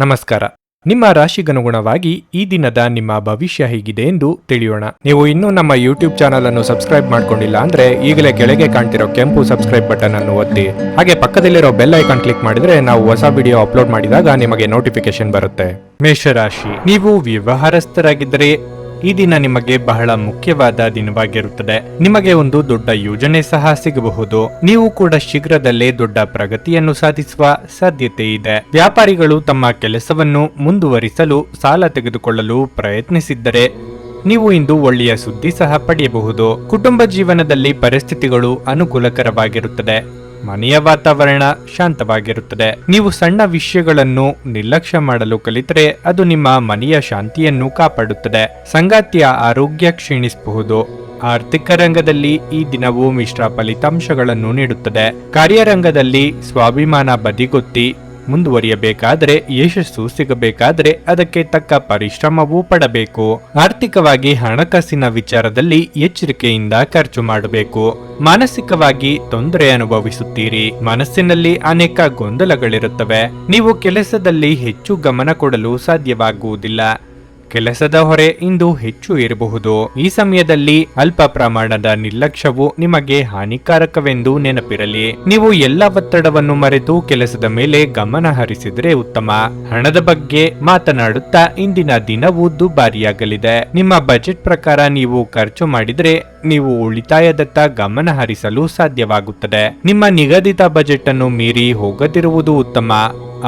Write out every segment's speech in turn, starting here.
ನಮಸ್ಕಾರ. ನಿಮ್ಮ ರಾಶಿಗನುಗುಣವಾಗಿ ಈ ದಿನದ ನಿಮ್ಮ ಭವಿಷ್ಯ ಹೇಗಿದೆ ಎಂದು ತಿಳಿಯೋಣ. ನೀವು ಇನ್ನೂ ನಮ್ಮ ಯೂಟ್ಯೂಬ್ ಚಾನಲ್ ಅನ್ನು ಸಬ್ಸ್ಕ್ರೈಬ್ ಮಾಡ್ಕೊಂಡಿಲ್ಲ ಅಂದ್ರೆ ಈಗಲೇ ಕೆಳಗೆ ಕಾಣ್ತಿರೋ ಕೆಂಪು ಸಬ್ಸ್ಕ್ರೈಬ್ ಬಟನ್ ಅನ್ನು ಒತ್ತಿ. ಹಾಗೆ ಪಕ್ಕದಲ್ಲಿರೋ ಬೆಲ್ ಐಕಾನ್ ಕ್ಲಿಕ್ ಮಾಡಿದ್ರೆ ನಾವು ಹೊಸ ವಿಡಿಯೋ ಅಪ್ಲೋಡ್ ಮಾಡಿದಾಗ ನಿಮಗೆ ನೋಟಿಫಿಕೇಶನ್ ಬರುತ್ತೆ. ಮೇಷರಾಶಿ, ನೀವು ವ್ಯವಹಾರಸ್ಥರಾಗಿದ್ದರೆ ಈ ದಿನ ನಿಮಗೆ ಬಹಳ ಮುಖ್ಯವಾದ ದಿನವಾಗಿರುತ್ತದೆ. ನಿಮಗೆ ಒಂದು ದೊಡ್ಡ ಯೋಜನೆ ಸಹ ಸಿಗಬಹುದು. ನೀವು ಕೂಡ ಶೀಘ್ರದಲ್ಲೇ ದೊಡ್ಡ ಪ್ರಗತಿಯನ್ನು ಸಾಧಿಸುವ ಸಾಧ್ಯತೆ ಇದೆ. ವ್ಯಾಪಾರಿಗಳು ತಮ್ಮ ಕೆಲಸವನ್ನು ಮುಂದುವರಿಸಲು ಸಾಲ ತೆಗೆದುಕೊಳ್ಳಲು ಪ್ರಯತ್ನಿಸಿದ್ದರೆ ನೀವು ಇಂದು ಒಳ್ಳೆಯ ಸುದ್ದಿ ಸಹ ಪಡೆಯಬಹುದು. ಕುಟುಂಬ ಜೀವನದಲ್ಲಿ ಪರಿಸ್ಥಿತಿಗಳು ಅನುಕೂಲಕರವಾಗಿರುತ್ತದೆ. ಮನೆಯ ವಾತಾವರಣ ಶಾಂತವಾಗಿರುತ್ತದೆ. ನೀವು ಸಣ್ಣ ವಿಷಯಗಳನ್ನು ನಿರ್ಲಕ್ಷ್ಯ ಮಾಡಲು ಕಲಿತರೆ ಅದು ನಿಮ್ಮ ಮನೆಯ ಶಾಂತಿಯನ್ನು ಕಾಪಾಡುತ್ತದೆ. ಸಂಗಾತಿಯ ಆರೋಗ್ಯ ಕ್ಷೀಣಿಸಬಹುದು. ಆರ್ಥಿಕ ರಂಗದಲ್ಲಿ ಈ ದಿನವು ಮಿಶ್ರ ಫಲಿತಾಂಶಗಳನ್ನು ನೀಡುತ್ತದೆ. ಕಾರ್ಯರಂಗದಲ್ಲಿ ಸ್ವಾಭಿಮಾನ ಬದಿಗೊತ್ತಿ ಮುಂದುವರಿಯಬೇಕಾದರೆ, ಯಶಸ್ಸು ಸಿಗಬೇಕಾದರೆ ಅದಕ್ಕೆ ತಕ್ಕ ಪರಿಶ್ರಮವೂ ಪಡಬೇಕು. ಆರ್ಥಿಕವಾಗಿ ಹಣಕಾಸಿನ ವಿಚಾರದಲ್ಲಿ ಎಚ್ಚರಿಕೆಯಿಂದ ಖರ್ಚು ಮಾಡಬೇಕು. ಮಾನಸಿಕವಾಗಿ ತೊಂದರೆ ಅನುಭವಿಸುತ್ತೀರಿ. ಮನಸ್ಸಿನಲ್ಲಿ ಅನೇಕ ಗೊಂದಲಗಳಿರುತ್ತವೆ. ನೀವು ಕೆಲಸದಲ್ಲಿ ಹೆಚ್ಚು ಗಮನ ಕೊಡಲು ಸಾಧ್ಯವಾಗುವುದಿಲ್ಲ. ಕೆಲಸದ ಹೊರೆ ಇಂದು ಹೆಚ್ಚು ಇರಬಹುದು. ಈ ಸಮಯದಲ್ಲಿ ಅಲ್ಪ ಪ್ರಮಾಣದ ನಿರ್ಲಕ್ಷ್ಯವು ನಿಮಗೆ ಹಾನಿಕಾರಕವೆಂದು ನೆನಪಿರಲಿ. ನೀವು ಎಲ್ಲ ಒತ್ತಡವನ್ನು ಮರೆತು ಕೆಲಸದ ಮೇಲೆ ಗಮನ ಹರಿಸಿದರೆ ಉತ್ತಮ. ಹಣದ ಬಗ್ಗೆ ಮಾತನಾಡುತ್ತಾ ಇಂದಿನ ದಿನವು ದುಬಾರಿಯಾಗಲಿದೆ. ನಿಮ್ಮ ಬಜೆಟ್ ಪ್ರಕಾರ ನೀವು ಖರ್ಚು ಮಾಡಿದರೆ ನೀವು ಉಳಿತಾಯದತ್ತ ಗಮನ ಹರಿಸಲು ಸಾಧ್ಯವಾಗುತ್ತದೆ. ನಿಮ್ಮ ನಿಗದಿತ ಬಜೆಟ್ ಅನ್ನು ಮೀರಿ ಹೋಗದಿರುವುದು ಉತ್ತಮ.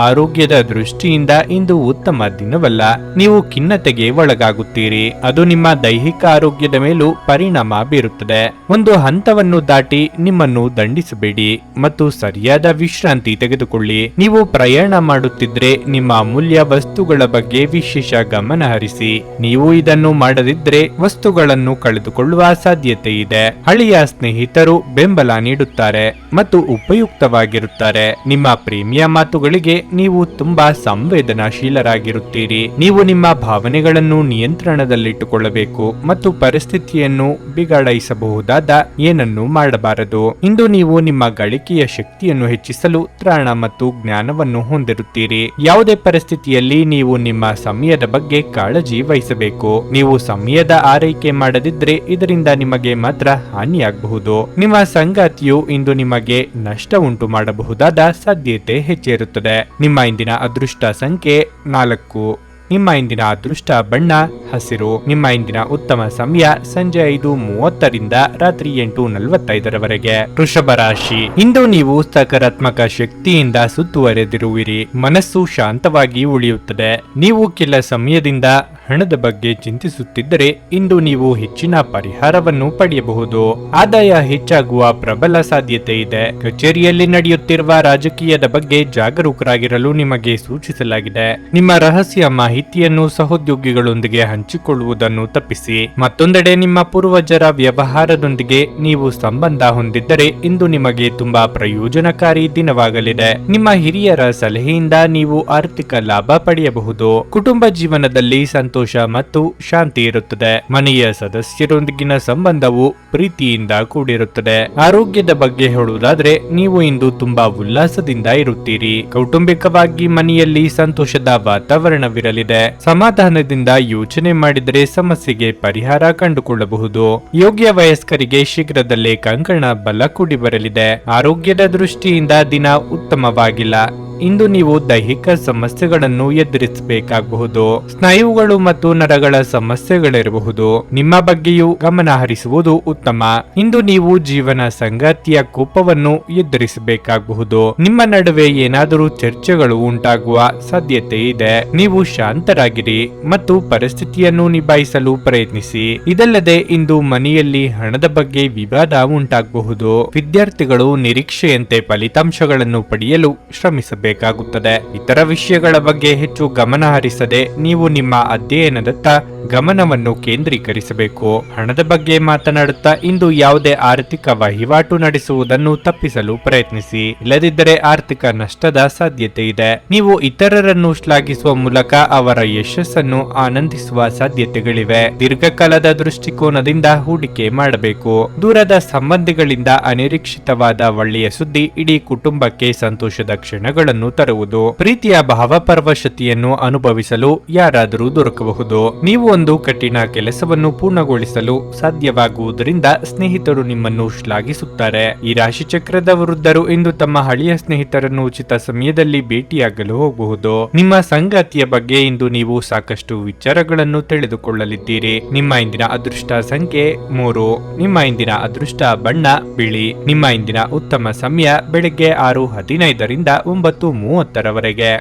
ಆರೋಗ್ಯದ ದೃಷ್ಟಿಯಿಂದ ಇಂದು ಉತ್ತಮ ದಿನವಲ್ಲ. ನೀವು ಖಿನ್ನತೆಗೆ ಒಳಗಾಗುತ್ತೀರಿ. ಅದು ನಿಮ್ಮ ದೈಹಿಕ ಆರೋಗ್ಯದ ಮೇಲೂ ಪರಿಣಾಮ ಬೀರುತ್ತದೆ. ಒಂದು ಹಂತವನ್ನು ದಾಟಿ ನಿಮ್ಮನ್ನು ದಂಡಿಸಬೇಡಿ ಮತ್ತು ಸರಿಯಾದ ವಿಶ್ರಾಂತಿ ತೆಗೆದುಕೊಳ್ಳಿ. ನೀವು ಪ್ರಯಾಣ ಮಾಡುತ್ತಿದ್ರೆ ನಿಮ್ಮ ಅಮೂಲ್ಯ ವಸ್ತುಗಳ ಬಗ್ಗೆ ವಿಶೇಷ ಗಮನ ಹರಿಸಿ. ನೀವು ಇದನ್ನು ಮಾಡದಿದ್ರೆ ವಸ್ತುಗಳನ್ನು ಕಳೆದುಕೊಳ್ಳುವ ಸಾಧ್ಯತೆ ಇದೆ. ಹಳೆಯ ಸ್ನೇಹಿತರು ಬೆಂಬಲ ನೀಡುತ್ತಾರೆ ಮತ್ತು ಉಪಯುಕ್ತವಾಗಿರುತ್ತಾರೆ. ನಿಮ್ಮ ಪ್ರೇಮಿಯ ಮಾತುಗಳಿಗೆ ನೀವು ತುಂಬಾ ಸಂವೇದನಾಶೀಲರಾಗಿರುತ್ತೀರಿ. ನೀವು ನಿಮ್ಮ ಭಾವನೆಗಳನ್ನು ನಿಯಂತ್ರಣದಲ್ಲಿಟ್ಟುಕೊಳ್ಳಬೇಕು ಮತ್ತು ಪರಿಸ್ಥಿತಿಯನ್ನು ಬಿಗಡಾಯಿಸಬಹುದಾದ ಏನನ್ನೂ ಮಾಡಬಾರದು. ಇಂದು ನೀವು ನಿಮ್ಮ ಗಳಿಕೆಯ ಶಕ್ತಿಯನ್ನು ಹೆಚ್ಚಿಸಲು ತ್ರಾಣ ಮತ್ತು ಜ್ಞಾನವನ್ನು ಹೊಂದಿರುತ್ತೀರಿ. ಯಾವುದೇ ಪರಿಸ್ಥಿತಿಯಲ್ಲಿ ನೀವು ನಿಮ್ಮ ಸಮಯದ ಬಗ್ಗೆ ಕಾಳಜಿ ವಹಿಸಬೇಕು. ನೀವು ಸಮಯದ ಆರೈಕೆ ಮಾಡದಿದ್ರೆ ಇದರಿಂದ ನಿಮಗೆ ಮಾತ್ರ ಹಾನಿಯಾಗಬಹುದು. ನಿಮ್ಮ ಸಂಗಾತಿಯು ಇಂದು ನಿಮಗೆ ನಷ್ಟ ಉಂಟು ಮಾಡಬಹುದಾದ ಸಾಧ್ಯತೆ ಹೆಚ್ಚಿರುತ್ತದೆ. ನಿಮ್ಮ ಇಂದಿನ ಅದೃಷ್ಟ ಸಂಖ್ಯೆ 4. ನಿಮ್ಮ ಇಂದಿನ ಅದೃಷ್ಟ ಬಣ್ಣ ಹಸಿರು. ನಿಮ್ಮ ಇಂದಿನ ಉತ್ತಮ ಸಮಯ ಸಂಜೆ 5:30ರಿಂದ ರಾತ್ರಿ 8:45ರವರೆಗೆ. ವೃಷಭ ರಾಶಿ, ಇಂದು ನೀವು ಸಕಾರಾತ್ಮಕ ಶಕ್ತಿಯಿಂದ ಸುತ್ತುವರೆದಿರುವಿರಿ. ಮನಸ್ಸು ಶಾಂತವಾಗಿ ಉಳಿಯುತ್ತದೆ. ನೀವು ಕೆಲ ಸಮಯದಿಂದ ಹಣದ ಬಗ್ಗೆ ಚಿಂತಿಸುತ್ತಿದ್ದರೆ ಇಂದು ನೀವು ಹೆಚ್ಚಿನ ಪರಿಹಾರವನ್ನು ಪಡೆಯಬಹುದು. ಆದಾಯ ಹೆಚ್ಚಾಗುವ ಪ್ರಬಲ ಸಾಧ್ಯತೆ ಇದೆ. ಕಚೇರಿಯಲ್ಲಿ ನಡೆಯುತ್ತಿರುವ ರಾಜಕೀಯದ ಬಗ್ಗೆ ಜಾಗರೂಕರಾಗಿರಲು ನಿಮಗೆ ಸೂಚಿಸಲಾಗಿದೆ. ನಿಮ್ಮ ರಹಸ್ಯ ಮಾಹಿತಿಯನ್ನು ಸಹೋದ್ಯೋಗಿಗಳೊಂದಿಗೆ ಹಂಚಿಕೊಳ್ಳುವುದನ್ನು ತಪ್ಪಿಸಿ. ಮತ್ತೊಂದೆಡೆ ನಿಮ್ಮ ಪೂರ್ವಜರ ವ್ಯವಹಾರದೊಂದಿಗೆ ನೀವು ಸಂಬಂಧ ಹೊಂದಿದ್ದರೆ ಇಂದು ನಿಮಗೆ ತುಂಬಾ ಪ್ರಯೋಜನಕಾರಿ ದಿನವಾಗಲಿದೆ. ನಿಮ್ಮ ಹಿರಿಯರ ಸಲಹೆಯಿಂದ ನೀವು ಆರ್ಥಿಕ ಲಾಭ ಪಡೆಯಬಹುದು. ಕುಟುಂಬ ಜೀವನದಲ್ಲಿ ಸಂತೋಷ ಮತ್ತು ಶಾಂತಿ ಇರುತ್ತದೆ. ಮನೆಯ ಸದಸ್ಯರೊಂದಿಗಿನ ಸಂಬಂಧವು ಪ್ರೀತಿಯಿಂದ ಕೂಡಿರುತ್ತದೆ. ಆರೋಗ್ಯದ ಬಗ್ಗೆ ಹೇಳುವುದಾದ್ರೆ ನೀವು ಇಂದು ತುಂಬಾ ಉಲ್ಲಾಸದಿಂದ ಇರುತ್ತೀರಿ. ಕೌಟುಂಬಿಕವಾಗಿ ಮನೆಯಲ್ಲಿ ಸಂತೋಷದ ವಾತಾವರಣವಿರಲಿದೆ. ಸಮಾಧಾನದಿಂದ ಯೋಚನೆ ಮಾಡಿದರೆ ಸಮಸ್ಯೆಗೆ ಪರಿಹಾರ ಕಂಡುಕೊಳ್ಳಬಹುದು. ಯೋಗ್ಯ ವಯಸ್ಕರಿಗೆ ಶೀಘ್ರದಲ್ಲೇ ಕಂಕಣ ಬಲ ಕೂಡಿ ಬರಲಿದೆ. ಆರೋಗ್ಯದ ದೃಷ್ಟಿಯಿಂದ ದಿನ ಉತ್ತಮವಾಗಿಲ್ಲ. ಇಂದು ನೀವು ದೈಹಿಕ ಸಮಸ್ಯೆಗಳನ್ನು ಎದುರಿಸಬೇಕಾಗಬಹುದು. ಸ್ನಾಯುಗಳು ಮತ್ತು ನರಗಳ ಸಮಸ್ಯೆಗಳಿರಬಹುದು. ನಿಮ್ಮ ಬಗ್ಗೆಯೂ ಗಮನ ಹರಿಸುವುದು ಉತ್ತಮ. ಇಂದು ನೀವು ಜೀವನ ಸಂಗಾತಿಯ ಕೋಪವನ್ನು ಎದುರಿಸಬೇಕಾಗಬಹುದು. ನಿಮ್ಮ ನಡುವೆ ಏನಾದರೂ ಚರ್ಚೆಗಳು ಉಂಟಾಗುವ ಸಾಧ್ಯತೆ ಇದೆ. ನೀವು ಶಾಂತರಾಗಿರಿ ಮತ್ತು ಪರಿಸ್ಥಿತಿಯನ್ನು ನಿಭಾಯಿಸಲು ಪ್ರಯತ್ನಿಸಿ. ಇದಲ್ಲದೆ ಇಂದು ಮನೆಯಲ್ಲಿ ಹಣದ ಬಗ್ಗೆ ವಿವಾದ ಉಂಟಾಗಬಹುದು. ವಿದ್ಯಾರ್ಥಿಗಳು ನಿರೀಕ್ಷೆಯಂತೆ ಫಲಿತಾಂಶಗಳನ್ನು ಪಡೆಯಲು ಶ್ರಮಿಸಬೇಕು. ಇತರ ವಿಷಯಗಳ ಬಗ್ಗೆ ಹೆಚ್ಚು ಗಮನ ಹರಿಸದೆ ನೀವು ನಿಮ್ಮ ಅಧ್ಯಯನದತ್ತ ಗಮನವನ್ನು ಕೇಂದ್ರೀಕರಿಸಬೇಕು. ಹಣದ ಬಗ್ಗೆ ಮಾತನಾಡುತ್ತಾ ಇಂದು ಯಾವುದೇ ಆರ್ಥಿಕ ವಹಿವಾಟು ನಡೆಸುವುದನ್ನು ತಪ್ಪಿಸಲು ಪ್ರಯತ್ನಿಸಿ. ಇಲ್ಲದಿದ್ದರೆ ಆರ್ಥಿಕ ನಷ್ಟದ ಸಾಧ್ಯತೆ ಇದೆ. ನೀವು ಇತರರನ್ನು ಶ್ಲಾಘಿಸುವ ಮೂಲಕ ಅವರ ಯಶಸ್ಸನ್ನು ಆನಂದಿಸುವ ಸಾಧ್ಯತೆಗಳಿವೆ. ದೀರ್ಘಕಾಲದ ದೃಷ್ಟಿಕೋನದಿಂದ ಹೂಡಿಕೆ ಮಾಡಬೇಕು. ದೂರದ ಸಂಬಂಧಿಗಳಿಂದ ಅನಿರೀಕ್ಷಿತವಾದ ಒಳ್ಳೆಯ ಸುದ್ದಿ ಇಡೀ ಕುಟುಂಬಕ್ಕೆ ಸಂತೋಷದ ಕ್ಷಣಗಳನ್ನು ಸಂತೋಷವನ್ನು ತರುವುದು. ಪ್ರೀತಿಯ ಭಾವಪರವಶತೆಯನ್ನು ಅನುಭವಿಸಲು ಯಾರಾದರೂ ದೊರಕಬಹುದು. ನೀವು ಒಂದು ಕಠಿಣ ಕೆಲಸವನ್ನು ಪೂರ್ಣಗೊಳಿಸಲು ಸಾಧ್ಯವಾಗುವುದರಿಂದ ಸ್ನೇಹಿತರು ನಿಮ್ಮನ್ನು ಶ್ಲಾಘಿಸುತ್ತಾರೆ. ಈ ರಾಶಿ ಚಕ್ರದ ವೃದ್ಧರು ಇಂದು ತಮ್ಮ ಹಳೆಯ ಸ್ನೇಹಿತರನ್ನು ಉಚಿತ ಸಮಯದಲ್ಲಿ ಭೇಟಿಯಾಗಲು ಹೋಗಬಹುದು. ನಿಮ್ಮ ಸಂಗಾತಿಯ ಬಗ್ಗೆ ಇಂದು ನೀವು ಸಾಕಷ್ಟು ವಿಚಾರಗಳನ್ನು ತಿಳಿದುಕೊಳ್ಳಲಿದ್ದೀರಿ. ನಿಮ್ಮ ಇಂದಿನ ಅದೃಷ್ಟ ಸಂಖ್ಯೆ 3. ನಿಮ್ಮ ಇಂದಿನ ಅದೃಷ್ಟ ಬಣ್ಣ ಬಿಳಿ. ನಿಮ್ಮ ಇಂದಿನ ಉತ್ತಮ ಸಮಯ ಬೆಳಗ್ಗೆ 6:15 ರಿಂದ 9:30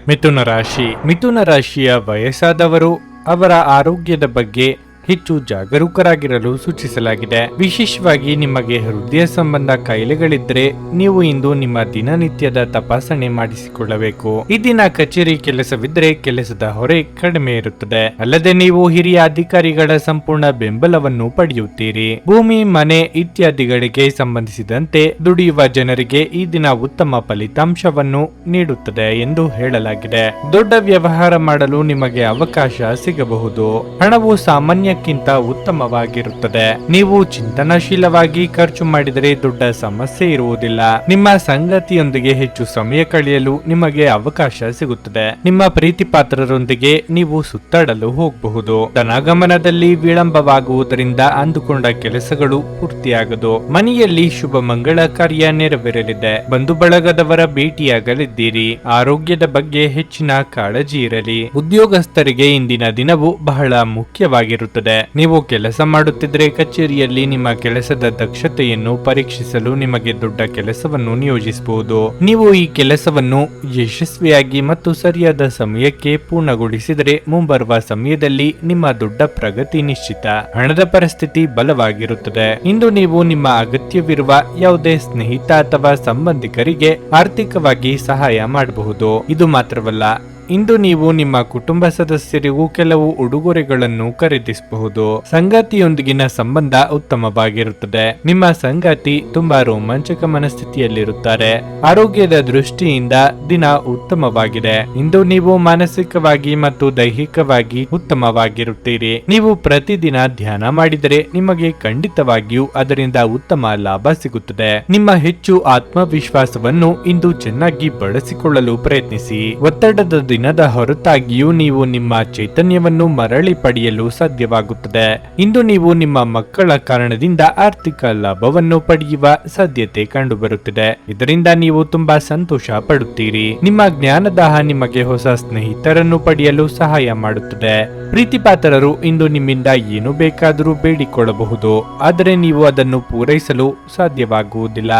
ಮಿಥುನ ರಾಶಿಯ ವಯಸ್ಸಾದವರು ಅವರ ಆರೋಗ್ಯದ ಬಗ್ಗೆ ಹೆಚ್ಚು ಜಾಗರೂಕರಾಗಿರಲು ಸೂಚಿಸಲಾಗಿದೆ. ವಿಶೇಷವಾಗಿ ನಿಮಗೆ ಹೃದಯ ಸಂಬಂಧ ಕಾಯಿಲೆಗಳಿದ್ದರೆ ನೀವು ಇಂದು ನಿಮ್ಮ ದಿನನಿತ್ಯದ ತಪಾಸಣೆ ಮಾಡಿಸಿಕೊಳ್ಳಬೇಕು. ಈ ದಿನ ಕಚೇರಿ ಕೆಲಸವಿದ್ದರೆ ಕೆಲಸದ ಹೊರೆ ಕಡಿಮೆ ಇರುತ್ತದೆ. ಅಲ್ಲದೆ ನೀವು ಹಿರಿಯ ಅಧಿಕಾರಿಗಳ ಸಂಪೂರ್ಣ ಬೆಂಬಲವನ್ನು ಪಡೆಯುತ್ತೀರಿ. ಭೂಮಿ, ಮನೆ ಇತ್ಯಾದಿಗಳಿಗೆ ಸಂಬಂಧಿಸಿದಂತೆ ದುಡಿಯುವ ಜನರಿಗೆ ಈ ದಿನ ಉತ್ತಮ ಫಲಿತಾಂಶವನ್ನು ನೀಡುತ್ತದೆ ಎಂದು ಹೇಳಲಾಗಿದೆ. ದೊಡ್ಡ ವ್ಯವಹಾರ ಮಾಡಲು ನಿಮಗೆ ಅವಕಾಶ ಸಿಗಬಹುದು. ಹಣವು ಸಾಮಾನ್ಯಕ್ಕಿಂತ ಉತ್ತಮವಾಗಿರುತ್ತದೆ. ನೀವು ಚಿಂತನಶೀಲವಾಗಿ ಖರ್ಚು ಮಾಡಿದರೆ ದೊಡ್ಡ ಸಮಸ್ಯೆ ಇರುವುದಿಲ್ಲ. ನಿಮ್ಮ ಸಂಗಾತಿಯೊಂದಿಗೆ ಹೆಚ್ಚು ಸಮಯ ಕಳೆಯಲು ನಿಮಗೆ ಅವಕಾಶ ಸಿಗುತ್ತದೆ. ನಿಮ್ಮ ಪ್ರೀತಿ ಪಾತ್ರರೊಂದಿಗೆ ನೀವು ಸುತ್ತಾಡಲು ಹೋಗಬಹುದು. ಧನಗಮನದಲ್ಲಿ ವಿಳಂಬವಾಗುವುದರಿಂದ ಅಂದುಕೊಂಡ ಕೆಲಸಗಳು ಪೂರ್ತಿಯಾಗದು. ಮನೆಯಲ್ಲಿ ಶುಭ ಮಂಗಳ ಕಾರ್ಯ ನೆರವೇರಲಿದೆ. ಬಂಧು ಬಳಗದವರ ಭೇಟಿಯಾಗಲಿದ್ದೀರಿ. ಆರೋಗ್ಯದ ಬಗ್ಗೆ ಹೆಚ್ಚಿನ ಕಾಳಜಿ ಇರಲಿ. ಉದ್ಯೋಗಸ್ಥರಿಗೆ ಇಂದಿನ ದಿನವು ಬಹಳ ಮುಖ್ಯವಾಗಿರುತ್ತದೆ. ನೀವು ಕೆಲಸ ಮಾಡುತ್ತಿದ್ದರೆ ಕಚೇರಿಯಲ್ಲಿ ನಿಮ್ಮ ಕೆಲಸದ ದಕ್ಷತೆಯನ್ನು ಪರೀಕ್ಷಿಸಲು ನಿಮಗೆ ದೊಡ್ಡ ಕೆಲಸವನ್ನು ನಿಯೋಜಿಸಬಹುದು. ನೀವು ಈ ಕೆಲಸವನ್ನು ಯಶಸ್ವಿಯಾಗಿ ಮತ್ತು ಸರಿಯಾದ ಸಮಯಕ್ಕೆ ಪೂರ್ಣಗೊಳಿಸಿದರೆ ಮುಂಬರುವ ಸಮಯದಲ್ಲಿ ನಿಮ್ಮ ದೊಡ್ಡ ಪ್ರಗತಿ ನಿಶ್ಚಿತ. ಹಣದ ಪರಿಸ್ಥಿತಿ ಬಲವಾಗಿರುತ್ತದೆ. ಇಂದು ನೀವು ನಿಮ್ಮ ಅಗತ್ಯವಿರುವ ಯಾವುದೇ ಸ್ನೇಹಿತ ಅಥವಾ ಸಂಬಂಧಿಕರಿಗೆ ಆರ್ಥಿಕವಾಗಿ ಸಹಾಯ ಮಾಡಬಹುದು. ಇದು ಮಾತ್ರವಲ್ಲ, ಇಂದು ನೀವು ನಿಮ್ಮ ಕುಟುಂಬ ಸದಸ್ಯರಿಗೂ ಕೆಲವು ಉಡುಗೊರೆಗಳನ್ನು ಖರೀದಿಸಬಹುದು. ಸಂಗಾತಿಯೊಂದಿಗಿನ ಸಂಬಂಧ ಉತ್ತಮವಾಗಿರುತ್ತದೆ. ನಿಮ್ಮ ಸಂಗಾತಿ ತುಂಬಾ ರೋಮಾಂಚಕ ಮನಸ್ಥಿತಿಯಲ್ಲಿರುತ್ತಾರೆ. ಆರೋಗ್ಯದ ದೃಷ್ಟಿಯಿಂದ ದಿನ ಉತ್ತಮವಾಗಿದೆ. ಇಂದು ನೀವು ಮಾನಸಿಕವಾಗಿ ಮತ್ತು ದೈಹಿಕವಾಗಿ ಉತ್ತಮವಾಗಿರುತ್ತೀರಿ. ನೀವು ಪ್ರತಿದಿನ ಧ್ಯಾನ ಮಾಡಿದರೆ ನಿಮಗೆ ಖಂಡಿತವಾಗಿಯೂ ಅದರಿಂದ ಉತ್ತಮ ಲಾಭ ಸಿಗುತ್ತದೆ. ನಿಮ್ಮ ಹೆಚ್ಚು ಆತ್ಮವಿಶ್ವಾಸವನ್ನು ಇಂದು ಚೆನ್ನಾಗಿ ಬಳಸಿಕೊಳ್ಳಲು ಪ್ರಯತ್ನಿಸಿ. ಒತ್ತಡದ ದಿನದ ಹೊರತಾಗಿಯೂ ನೀವು ನಿಮ್ಮ ಚೈತನ್ಯವನ್ನು ಮರಳಿ ಪಡೆಯಲು ಸಾಧ್ಯವಾಗುತ್ತದೆ. ಇಂದು ನೀವು ನಿಮ್ಮ ಮಕ್ಕಳ ಕಾರಣದಿಂದ ಆರ್ಥಿಕ ಲಾಭವನ್ನು ಪಡೆಯುವ ಸಾಧ್ಯತೆ ಕಂಡುಬರುತ್ತಿದೆ. ಇದರಿಂದ ನೀವು ತುಂಬಾ ಸಂತೋಷ ಪಡುತ್ತೀರಿ. ನಿಮ್ಮ ಜ್ಞಾನದಾಹ ನಿಮಗೆ ಹೊಸ ಸ್ನೇಹಿತರನ್ನು ಪಡೆಯಲು ಸಹಾಯ ಮಾಡುತ್ತದೆ. ಪ್ರೀತಿಪಾತ್ರರು ಇಂದು ನಿಮ್ಮಿಂದ ಏನು ಬೇಕಾದರೂ ಬೇಡಿಕೊಳ್ಳಬಹುದು, ಆದರೆ ನೀವು ಅದನ್ನು ಪೂರೈಸಲು ಸಾಧ್ಯವಾಗುವುದಿಲ್ಲ.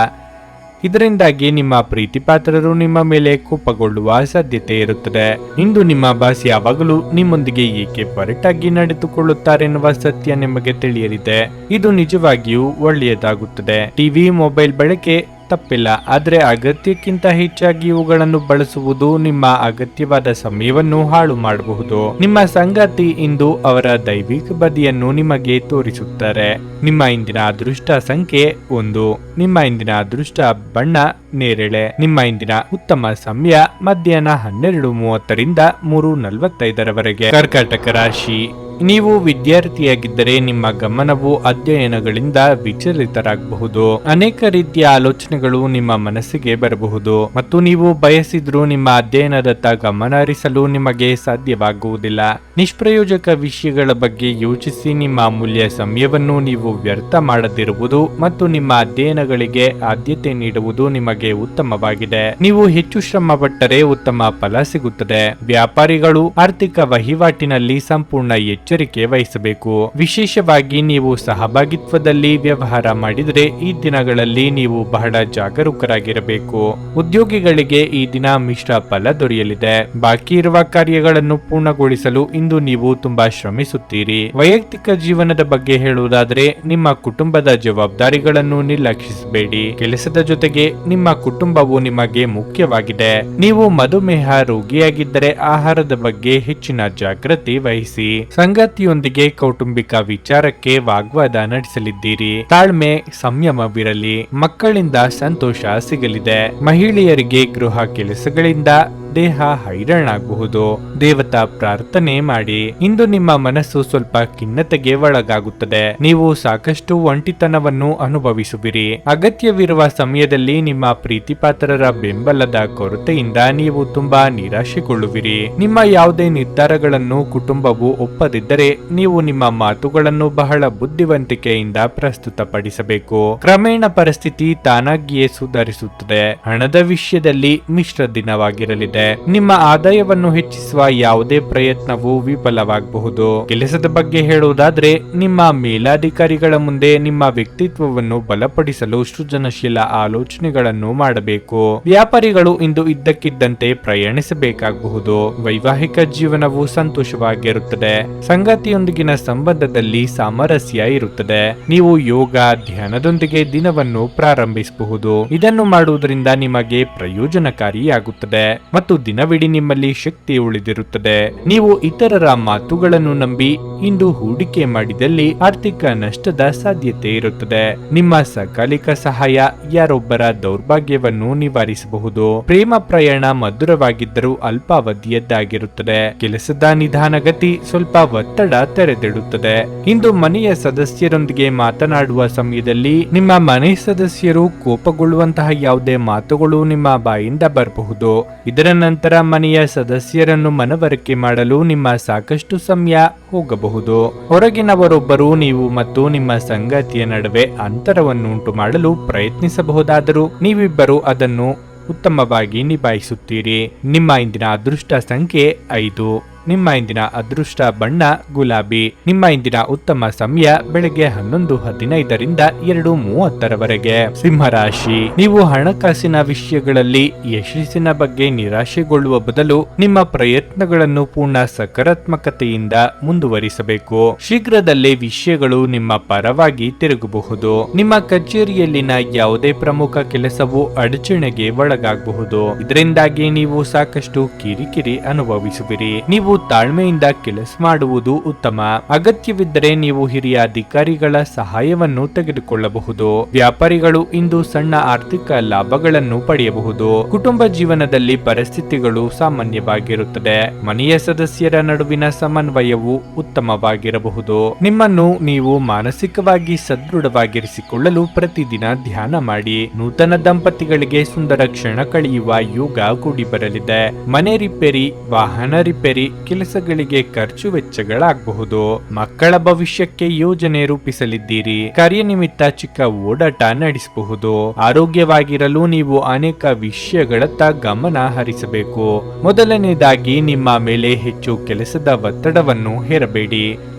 ಇದರಿಂದಾಗಿ ನಿಮ್ಮ ಪ್ರೀತಿಪಾತ್ರರು ನಿಮ್ಮ ಮೇಲೆ ಕೋಪಗೊಳ್ಳುವ ಸಾಧ್ಯತೆ ಇರುತ್ತದೆ. ಇಂದು ನಿಮ್ಮ ಬಾಸ್ ಯಾವಾಗಲೂ ನಿಮ್ಮೊಂದಿಗೆ ಏಕೆ ಒರಟಾಗಿ ನಡೆದುಕೊಳ್ಳುತ್ತಾರೆನ್ನುವ ಸತ್ಯ ನಿಮಗೆ ತಿಳಿಯಲಿದೆ. ಇದು ನಿಜವಾಗಿಯೂ ಒಳ್ಳೆಯದಾಗುತ್ತದೆ. ಟಿವಿ, ಮೊಬೈಲ್ ಬಳಕೆ ತಪ್ಪಿಲ್ಲ, ಆದರೆ ಅಗತ್ಯಕ್ಕಿಂತ ಹೆಚ್ಚಾಗಿ ಇವುಗಳನ್ನು ಬಳಸುವುದು ನಿಮ್ಮ ಅಗತ್ಯವಾದ ಸಮಯವನ್ನು ಹಾಳು ಮಾಡಬಹುದು. ನಿಮ್ಮ ಸಂಗಾತಿ ಇಂದು ಅವರ ದೈವಿಕ ಬದಿಯನ್ನು ನಿಮಗೆ ತೋರಿಸುತ್ತಾರೆ. ನಿಮ್ಮ ಇಂದಿನ ಅದೃಷ್ಟ ಸಂಖ್ಯೆ 1. ನಿಮ್ಮ ಇಂದಿನ ಅದೃಷ್ಟ ಬಣ್ಣ ನೇರಳೆ. ನಿಮ್ಮ ಇಂದಿನ ಉತ್ತಮ ಸಮಯ ಮಧ್ಯಾಹ್ನ 12:30 ರಿಂದ 3:45 ಕರ್ಕಾಟಕ ರಾಶಿ. ನೀವು ವಿದ್ಯಾರ್ಥಿಯಾಗಿದ್ದರೆ ನಿಮ್ಮ ಗಮನವು ಅಧ್ಯಯನಗಳಿಂದ ವಿಚಲಿತರಾಗಬಹುದು. ಅನೇಕ ರೀತಿಯ ಆಲೋಚನೆಗಳು ನಿಮ್ಮ ಮನಸ್ಸಿಗೆ ಬರಬಹುದು ಮತ್ತು ನೀವು ಬಯಸಿದ್ರೂ ನಿಮ್ಮ ಅಧ್ಯಯನದತ್ತ ಗಮನ ಹರಿಸಲು ನಿಮಗೆ ಸಾಧ್ಯವಾಗುವುದಿಲ್ಲ. ನಿಷ್ಪ್ರಯೋಜಕ ವಿಷಯಗಳ ಬಗ್ಗೆ ಯೋಚಿಸಿ ನಿಮ್ಮ ಅಮೂಲ್ಯ ಸಮಯವನ್ನು ನೀವು ವ್ಯರ್ಥ ಮಾಡದಿರುವುದು ಮತ್ತು ನಿಮ್ಮ ಅಧ್ಯಯನಗಳಿಗೆ ಆದ್ಯತೆ ನೀಡುವುದು ನಿಮಗೆ ಉತ್ತಮವಾಗಿದೆ. ನೀವು ಹೆಚ್ಚು ಶ್ರಮ ಪಟ್ಟರೆ ಉತ್ತಮ ಫಲ ಸಿಗುತ್ತದೆ. ವ್ಯಾಪಾರಿಗಳು ಆರ್ಥಿಕ ವಹಿವಾಟಿನಲ್ಲಿ ಸಂಪೂರ್ಣ ಎಚ್ಚರಿಕೆ ವಹಿಸಬೇಕು. ವಿಶೇಷವಾಗಿ ನೀವು ಸಹಭಾಗಿತ್ವದಲ್ಲಿ ವ್ಯವಹಾರ ಮಾಡಿದರೆ ಈ ದಿನಗಳಲ್ಲಿ ನೀವು ಬಹಳ ಜಾಗರೂಕರಾಗಿರಬೇಕು. ಉದ್ಯೋಗಿಗಳಿಗೆ ಈ ದಿನ ಮಿಶ್ರ ಫಲ ದೊರೆಯಲಿದೆ. ಬಾಕಿ ಇರುವ ಕಾರ್ಯಗಳನ್ನು ಪೂರ್ಣಗೊಳಿಸಲು ಇಂದು ನೀವು ತುಂಬಾ ಶ್ರಮಿಸುತ್ತೀರಿ. ವೈಯಕ್ತಿಕ ಜೀವನದ ಬಗ್ಗೆ ಹೇಳುವುದಾದರೆ ನಿಮ್ಮ ಕುಟುಂಬದ ಜವಾಬ್ದಾರಿಗಳನ್ನು ನಿರ್ಲಕ್ಷಿಸಬೇಡಿ. ಕೆಲಸದ ಜೊತೆಗೆ ನಿಮ್ಮ ಕುಟುಂಬವು ನಿಮಗೆ ಮುಖ್ಯವಾಗಿದೆ. ನೀವು ಮಧುಮೇಹ ರೋಗಿಯಾಗಿದ್ದರೆ ಆಹಾರದ ಬಗ್ಗೆ ಹೆಚ್ಚಿನ ಜಾಗೃತಿ ವಹಿಸಿ. ಸಂಗಾತಿಯೊಂದಿಗೆ ಕೌಟುಂಬಿಕ ವಿಚಾರಕ್ಕೆ ವಾಗ್ವಾದ ನಡೆಸಲಿದ್ದೀರಿ. ತಾಳ್ಮೆ, ಸಂಯಮವಿರಲಿ. ಮಕ್ಕಳಿಂದ ಸಂತೋಷ ಸಿಗಲಿದೆ. ಮಹಿಳೆಯರಿಗೆ ಗೃಹ ಕೆಲಸಗಳಿಂದ ದೇಹ ಹೈರಾಣಾಗಬಹುದು. ದೇವತಾ ಪ್ರಾರ್ಥನೆ ಮಾಡಿ. ಇಂದು ನಿಮ್ಮ ಮನಸ್ಸು ಸ್ವಲ್ಪ ಖಿನ್ನತೆಗೆ ಒಳಗಾಗುತ್ತದೆ. ನೀವು ಸಾಕಷ್ಟು ಒಂಟಿತನವನ್ನು ಅನುಭವಿಸುವಿರಿ. ಅಗತ್ಯವಿರುವ ಸಮಯದಲ್ಲಿ ನಿಮ್ಮ ಪ್ರೀತಿಪಾತ್ರರ ಬೆಂಬಲದ ಕೊರತೆಯಿಂದ ನೀವು ತುಂಬಾ ನಿರಾಶೆಗೊಳ್ಳುವಿರಿ. ನಿಮ್ಮ ಯಾವುದೇ ನಿರ್ಧಾರಗಳನ್ನು ಕುಟುಂಬವು ಒಪ್ಪದಿದ್ದರೆ ನೀವು ನಿಮ್ಮ ಮಾತುಗಳನ್ನು ಬಹಳ ಬುದ್ಧಿವಂತಿಕೆಯಿಂದ ಪ್ರಸ್ತುತಪಡಿಸಬೇಕು. ಕ್ರಮೇಣ ಪರಿಸ್ಥಿತಿ ತಾನಾಗಿಯೇ ಸುಧಾರಿಸುತ್ತದೆ. ಹಣದ ವಿಷಯದಲ್ಲಿ ಮಿಶ್ರ ದಿನವಾಗಿರಲಿದೆ. ನಿಮ್ಮ ಆದಾಯವನ್ನು ಹೆಚ್ಚಿಸುವ ಯಾವುದೇ ಪ್ರಯತ್ನವು ವಿಫಲವಾಗಬಹುದು. ಕೆಲಸದ ಬಗ್ಗೆ ಹೇಳುವುದಾದ್ರೆ, ನಿಮ್ಮ ಮೇಲಾಧಿಕಾರಿಗಳ ಮುಂದೆ ನಿಮ್ಮ ವ್ಯಕ್ತಿತ್ವವನ್ನು ಬಲಪಡಿಸಲು ಸೃಜನಶೀಲ ಆಲೋಚನೆಗಳನ್ನು ಮಾಡಬೇಕು. ವ್ಯಾಪಾರಿಗಳು ಇಂದು ಇದ್ದಕ್ಕಿದ್ದಂತೆ ಪ್ರಯಾಣಿಸಬೇಕಾಗಬಹುದು. ವೈವಾಹಿಕ ಜೀವನವು ಸಂತೋಷವಾಗಿರುತ್ತದೆ. ಸಂಗಾತಿಯೊಂದಿಗಿನ ಸಂಬಂಧದಲ್ಲಿ ಸಾಮರಸ್ಯ ಇರುತ್ತದೆ. ನೀವು ಯೋಗ ಧ್ಯಾನದೊಂದಿಗೆ ದಿನವನ್ನು ಪ್ರಾರಂಭಿಸಬಹುದು. ಇದನ್ನು ಮಾಡುವುದರಿಂದ ನಿಮಗೆ ಪ್ರಯೋಜನಕಾರಿಯಾಗುತ್ತದೆ ಮತ್ತು ದಿನವಿಡೀ ನಿಮ್ಮಲ್ಲಿ ಶಕ್ತಿ ಉಳಿದಿರುತ್ತದೆ. ನೀವು ಇತರರ ಮಾತುಗಳನ್ನು ನಂಬಿ ಇಂದು ಹೂಡಿಕೆ ಮಾಡಿದಲ್ಲಿ ಆರ್ಥಿಕ ನಷ್ಟದ ಸಾಧ್ಯತೆ ಇರುತ್ತದೆ. ನಿಮ್ಮ ಸಕಾಲಿಕ ಸಹಾಯ ಯಾರೊಬ್ಬರ ದೌರ್ಭಾಗ್ಯವನ್ನು ನಿವಾರಿಸಬಹುದು. ಪ್ರೇಮ ಪ್ರಯಾಣ ಮಧುರವಾಗಿದ್ದರೂ ಅಲ್ಪಾವಧಿಯದ್ದಾಗಿರುತ್ತದೆ. ಕೆಲಸದ ನಿಧಾನಗತಿ ಸ್ವಲ್ಪ ಒತ್ತಡ ತೆರೆದಿಡುತ್ತದೆ. ಇಂದು ಮನೆಯ ಸದಸ್ಯರೊಂದಿಗೆ ಮಾತನಾಡುವ ಸಮಯದಲ್ಲಿ ನಿಮ್ಮ ಮನೆ ಸದಸ್ಯರು ಕೋಪಗೊಳ್ಳುವಂತಹ ಯಾವುದೇ ಮಾತುಗಳು ನಿಮ್ಮ ಬಾಯಿಂದ ಬರಬಹುದು. ಇದರ ನಂತರ ಮನೆಯ ಸದಸ್ಯರನ್ನು ಮನವರಿಕೆ ಮಾಡಲು ನಿಮ್ಮ ಸಾಕಷ್ಟು ಸಮಯ ಹೋಗಬಹುದು. ಹೊರಗಿನವರೊಬ್ಬರು ನೀವು ಮತ್ತು ನಿಮ್ಮ ಸಂಗಾತಿಯ ನಡುವೆ ಅಂತರವನ್ನುಂಟು ಮಾಡಲು ಪ್ರಯತ್ನಿಸಬಹುದಾದರೂ ನೀವಿಬ್ಬರು ಅದನ್ನು ಉತ್ತಮವಾಗಿ ನಿಭಾಯಿಸುತ್ತೀರಿ. ನಿಮ್ಮ ಇಂದಿನ ಅದೃಷ್ಟ ಸಂಖ್ಯೆ 5. ನಿಮ್ಮ ಇಂದಿನ ಅದೃಷ್ಟ ಬಣ್ಣ ಗುಲಾಬಿ. ನಿಮ್ಮ ಇಂದಿನ ಉತ್ತಮ ಸಮಯ ಬೆಳಗ್ಗೆ 11:15ರಿಂದ 2:30ರವರೆಗೆ. ಸಿಂಹರಾಶಿ, ನೀವು ಹಣಕಾಸಿನ ವಿಷಯಗಳಲ್ಲಿ ಯಶಸ್ಸಿನ ಬಗ್ಗೆ ನಿರಾಶೆಗೊಳ್ಳುವ ಬದಲು ನಿಮ್ಮ ಪ್ರಯತ್ನಗಳನ್ನು ಪೂರ್ಣ ಸಕಾರಾತ್ಮಕತೆಯಿಂದ ಮುಂದುವರಿಸಬೇಕು. ಶೀಘ್ರದಲ್ಲೇ ವಿಷಯಗಳು ನಿಮ್ಮ ಪರವಾಗಿ ತಿರುಗಬಹುದು. ನಿಮ್ಮ ಕಚೇರಿಯಲ್ಲಿನ ಯಾವುದೇ ಪ್ರಮುಖ ಕೆಲಸವು ಅಡಚಣೆಗೆ ಒಳಗಾಗಬಹುದು. ಇದರಿಂದಾಗಿ ನೀವು ಸಾಕಷ್ಟು ಕಿರಿಕಿರಿ ಅನುಭವಿಸುವಿರಿ. ನೀವು ತಾಳ್ಮೆಯಿಂದ ಕೆಲಸ ಮಾಡುವುದು ಉತ್ತಮ. ಅಗತ್ಯವಿದ್ದರೆ ನೀವು ಹಿರಿಯ ಅಧಿಕಾರಿಗಳ ಸಹಾಯವನ್ನು ತೆಗೆದುಕೊಳ್ಳಬಹುದು. ವ್ಯಾಪಾರಿಗಳು ಇಂದು ಸಣ್ಣ ಆರ್ಥಿಕ ಲಾಭಗಳನ್ನು ಪಡೆಯಬಹುದು. ಕುಟುಂಬ ಜೀವನದಲ್ಲಿ ಪರಿಸ್ಥಿತಿಗಳು ಸಾಮಾನ್ಯವಾಗಿರುತ್ತದೆ. ಮನೆಯ ಸದಸ್ಯರ ನಡುವಿನ ಸಮನ್ವಯವು ಉತ್ತಮವಾಗಿರಬಹುದು. ನಿಮ್ಮನ್ನು ನೀವು ಮಾನಸಿಕವಾಗಿ ಸದೃಢವಾಗಿರಿಸಿಕೊಳ್ಳಲು ಪ್ರತಿದಿನ ಧ್ಯಾನ ಮಾಡಿ. ನೂತನ ದಂಪತಿಗಳಿಗೆ ಸುಂದರ ಕ್ಷಣ ಕಳೆಯುವ ಯೋಗ ಕೂಡಿ ಬರಲಿದೆ. ಮನೆ ರಿಪೇರಿ, ವಾಹನ ರಿಪೇರಿ ಕೆಲಸಗಳಿಗೆ ಖರ್ಚು ವೆಚ್ಚಗಳಾಗಬಹುದು. ಮಕ್ಕಳ ಭವಿಷ್ಯಕ್ಕೆ ಯೋಜನೆ ರೂಪಿಸಲಿದ್ದೀರಿ. ಕಾರ್ಯನಿಮಿತ್ತ ಚಿಕ್ಕ ಓಡಾಟ ನಡೆಸಬಹುದು. ಆರೋಗ್ಯವಾಗಿರಲು ನೀವು ಅನೇಕ ವಿಷಯಗಳತ್ತ ಗಮನ ಹರಿಸಬೇಕು. ಮೊದಲನೇದಾಗಿ ನಿಮ್ಮ ಮೇಲೆ ಹೆಚ್ಚು ಕೆಲಸದ ಒತ್ತಡವನ್ನು ಹೇರಬೇಡಿ.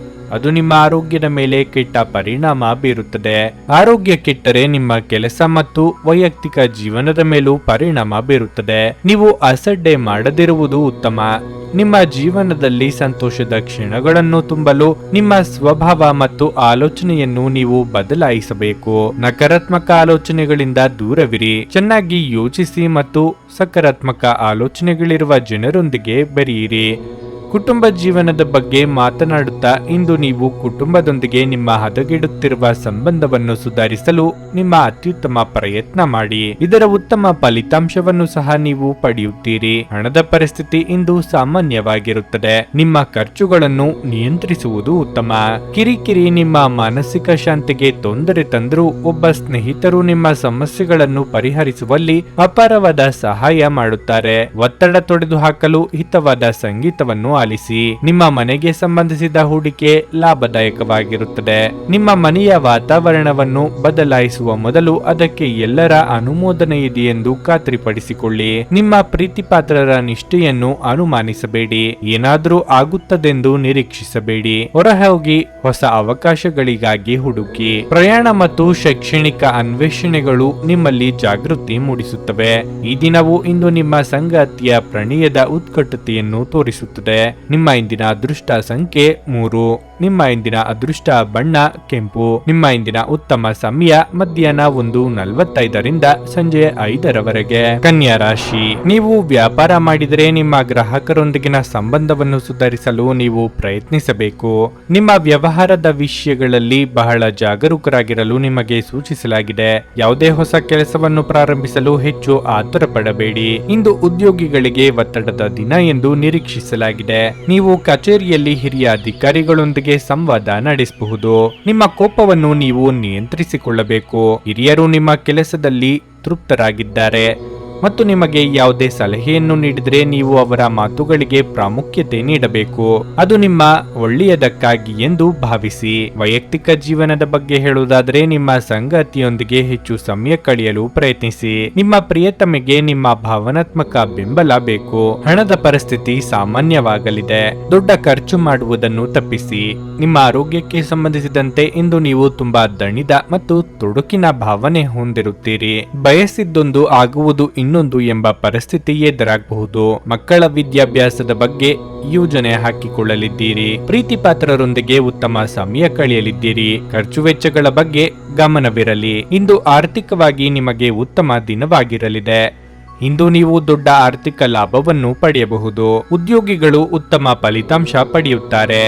ಅದು ನಿಮ್ಮ ಆರೋಗ್ಯದ ಮೇಲೆ ಕೆಟ್ಟ ಪರಿಣಾಮ ಬೀರುತ್ತದೆ. ಆರೋಗ್ಯ ಕೆಟ್ಟರೆ ನಿಮ್ಮ ಕೆಲಸ ಮತ್ತು ವೈಯಕ್ತಿಕ ಜೀವನದ ಮೇಲೂ ಪರಿಣಾಮ ಬೀರುತ್ತದೆ. ನೀವು ಅಸಡ್ಡೆ ಮಾಡದಿರುವುದು ಉತ್ತಮ. ನಿಮ್ಮ ಜೀವನದಲ್ಲಿ ಸಂತೋಷದ ಕ್ಷಣಗಳನ್ನು ತುಂಬಲು ನಿಮ್ಮ ಸ್ವಭಾವ ಮತ್ತು ಆಲೋಚನೆಯನ್ನು ನೀವು ಬದಲಾಯಿಸಬೇಕು. ನಕಾರಾತ್ಮಕ ಆಲೋಚನೆಗಳಿಂದ ದೂರವಿರಿ. ಚೆನ್ನಾಗಿ ಯೋಚಿಸಿ ಮತ್ತು ಸಕಾರಾತ್ಮಕ ಆಲೋಚನೆಗಳಿರುವ ಜನರೊಂದಿಗೆ ಬೆರೆಯಿರಿ. ಕುಟುಂಬ ಜೀವನದ ಬಗ್ಗೆ ಮಾತನಾಡುತ್ತಾ ಇಂದು ನೀವು ಕುಟುಂಬದೊಂದಿಗೆ ನಿಮ್ಮ ಹದಗೆಡುತ್ತಿರುವ ಸಂಬಂಧವನ್ನು ಸುಧಾರಿಸಲು ನಿಮ್ಮ ಅತ್ಯುತ್ತಮ ಪ್ರಯತ್ನ ಮಾಡಿ. ಇದರ ಉತ್ತಮ ಫಲಿತಾಂಶವನ್ನು ಸಹ ನೀವು ಪಡೆಯುತ್ತೀರಿ. ಹಣದ ಪರಿಸ್ಥಿತಿ ಇಂದು ಸಾಮಾನ್ಯವಾಗಿರುತ್ತದೆ. ನಿಮ್ಮ ಖರ್ಚುಗಳನ್ನು ನಿಯಂತ್ರಿಸುವುದು ಉತ್ತಮ. ಕಿರಿಕಿರಿ ನಿಮ್ಮ ಮಾನಸಿಕ ಶಾಂತಿಗೆ ತೊಂದರೆ ತಂದರೂ ಒಬ್ಬ ಸ್ನೇಹಿತರು ನಿಮ್ಮ ಸಮಸ್ಯೆಗಳನ್ನು ಪರಿಹರಿಸುವಲ್ಲಿ ಅಪಾರವಾದ ಸಹಾಯ ಮಾಡುತ್ತಾರೆ. ಒತ್ತಡ ತೊಡೆದುಹಾಕಲು ಹಿತವಾದ ಸಂಗೀತವನ್ನು ಆಲಿಸಿ. ನಿಮ್ಮ ಮನೆಗೆ ಸಂಬಂಧಿಸಿದ ಹೂಡಿಕೆ ಲಾಭದಾಯಕವಾಗಿರುತ್ತದೆ. ನಿಮ್ಮ ಮನೆಯ ವಾತಾವರಣವನ್ನು ಬದಲಾಯಿಸುವ ಮೊದಲು ಅದಕ್ಕೆ ಎಲ್ಲರ ಅನುಮೋದನೆ ಇದೆಯೆಂದು ಖಾತ್ರಿಪಡಿಸಿಕೊಳ್ಳಿ. ನಿಮ್ಮ ಪ್ರೀತಿಪಾತ್ರರ ನಿಷ್ಠೆಯನ್ನು ಅನುಮಾನಿಸಬೇಡಿ. ಏನಾದರೂ ಆಗುತ್ತದೆಂದು ನಿರೀಕ್ಷಿಸಬೇಡಿ. ಹೊರಹೋಗಿ ಹೊಸ ಅವಕಾಶಗಳಿಗಾಗಿ ಹುಡುಕಿ. ಪ್ರಯಾಣ ಮತ್ತು ಶೈಕ್ಷಣಿಕ ಅನ್ವೇಷಣೆಗಳು ನಿಮ್ಮಲ್ಲಿ ಜಾಗೃತಿ ಮೂಡಿಸುತ್ತವೆ. ಈ ದಿನವು ಇಂದು ನಿಮ್ಮ ಸಂಗಾತಿಯ ಪ್ರಣಯದ ಉತ್ಕಟತೆಯನ್ನು ತೋರಿಸುತ್ತದೆ. ನಿಮ್ಮ ಇಂದಿನ ಅದೃಷ್ಟ ಸಂಖ್ಯೆ 3. ನಿಮ್ಮ ಇಂದಿನ ಅದೃಷ್ಟ ಬಣ್ಣ ಕೆಂಪು. ನಿಮ್ಮ ಇಂದಿನ ಉತ್ತಮ ಸಮಯ ಮಧ್ಯಾಹ್ನ 1:45 ಸಂಜೆ 5 ಕನ್ಯಾ ರಾಶಿ. ನೀವು ವ್ಯಾಪಾರ ಮಾಡಿದರೆ ನಿಮ್ಮ ಗ್ರಾಹಕರೊಂದಿಗಿನ ಸಂಬಂಧವನ್ನು ಸುಧಾರಿಸಲು ನೀವು ಪ್ರಯತ್ನಿಸಬೇಕು. ನಿಮ್ಮ ವ್ಯವಹಾರದ ವಿಷಯಗಳಲ್ಲಿ ಬಹಳ ಜಾಗರೂಕರಾಗಿರಲು ನಿಮಗೆ ಸೂಚಿಸಲಾಗಿದೆ. ಯಾವುದೇ ಹೊಸ ಕೆಲಸವನ್ನು ಪ್ರಾರಂಭಿಸಲು ಹೆಚ್ಚು ಆತುರ ಪಡಬೇಡಿ. ಇಂದು ಉದ್ಯೋಗಿಗಳಿಗೆ ಒತ್ತಡದ ದಿನ ಎಂದು ನಿರೀಕ್ಷಿಸಲಾಗಿದೆ. ನೀವು ಕಚೇರಿಯಲ್ಲಿ ಹಿರಿಯ ಅಧಿಕಾರಿಗಳೊಂದಿಗೆ ಸಂವಾದ ನಡೆಸಬಹುದು. ನಿಮ್ಮ ಕೋಪವನ್ನು ನೀವು ನಿಯಂತ್ರಿಸಿಕೊಳ್ಳಬೇಕು. ಹಿರಿಯರು ನಿಮ್ಮ ಕೆಲಸದಲ್ಲಿ ತೃಪ್ತರಾಗಿದ್ದಾರೆ ಮತ್ತು ನಿಮಗೆ ಯಾವುದೇ ಸಲಹೆಯನ್ನು ನೀಡಿದರೆ ನೀವು ಅವರ ಮಾತುಗಳಿಗೆ ಪ್ರಾಮುಖ್ಯತೆ ನೀಡಬೇಕು. ಅದು ನಿಮ್ಮ ಒಳ್ಳೆಯದಕ್ಕಾಗಿ ಎಂದು ಭಾವಿಸಿ. ವೈಯಕ್ತಿಕ ಜೀವನದ ಬಗ್ಗೆ ಹೇಳುವುದಾದರೆ ನಿಮ್ಮ ಸಂಗಾತಿಯೊಂದಿಗೆ ಹೆಚ್ಚು ಸಮಯ ಕಳೆಯಲು ಪ್ರಯತ್ನಿಸಿ. ನಿಮ್ಮ ಪ್ರಿಯತಮೆಗೆ ನಿಮ್ಮ ಭಾವನಾತ್ಮಕ ಬೆಂಬಲ ಬೇಕು. ಹಣದ ಪರಿಸ್ಥಿತಿ ಸಾಮಾನ್ಯವಾಗಲಿದೆ. ದೊಡ್ಡ ಖರ್ಚು ಮಾಡುವುದನ್ನು ತಪ್ಪಿಸಿ. ನಿಮ್ಮ ಆರೋಗ್ಯಕ್ಕೆ ಸಂಬಂಧಿಸಿದಂತೆ ಇಂದು ನೀವು ತುಂಬಾ ದಣಿದ ಮತ್ತು ತೊಡಕಿನ ಭಾವನೆ ಹೊಂದಿರುತ್ತೀರಿ. ಬಯಸಿದ್ದೊಂದು ಆಗುವುದು ಇನ್ನೊಂದು ಎಂಬ ಪರಿಸ್ಥಿತಿ ಎದುರಾಗಬಹುದು. ಮಕ್ಕಳ ವಿದ್ಯಾಭ್ಯಾಸದ ಬಗ್ಗೆ ಯೋಜನೆ ಹಾಕಿಕೊಳ್ಳಲಿದ್ದೀರಿ. ಪ್ರೀತಿ ಪಾತ್ರರೊಂದಿಗೆ ಉತ್ತಮ ಸಮಯ ಕಳೆಯಲಿದ್ದೀರಿ. ಖರ್ಚು ವೆಚ್ಚಗಳ ಬಗ್ಗೆ ಗಮನವಿರಲಿ. ಇಂದು ಆರ್ಥಿಕವಾಗಿ ನಿಮಗೆ ಉತ್ತಮ ದಿನವಾಗಿರಲಿದೆ. ಇಂದು ನೀವು ದೊಡ್ಡ ಆರ್ಥಿಕ ಲಾಭವನ್ನು ಪಡೆಯಬಹುದು. ಉದ್ಯೋಗಿಗಳು ಉತ್ತಮ ಫಲಿತಾಂಶ ಪಡೆಯುತ್ತಾರೆ.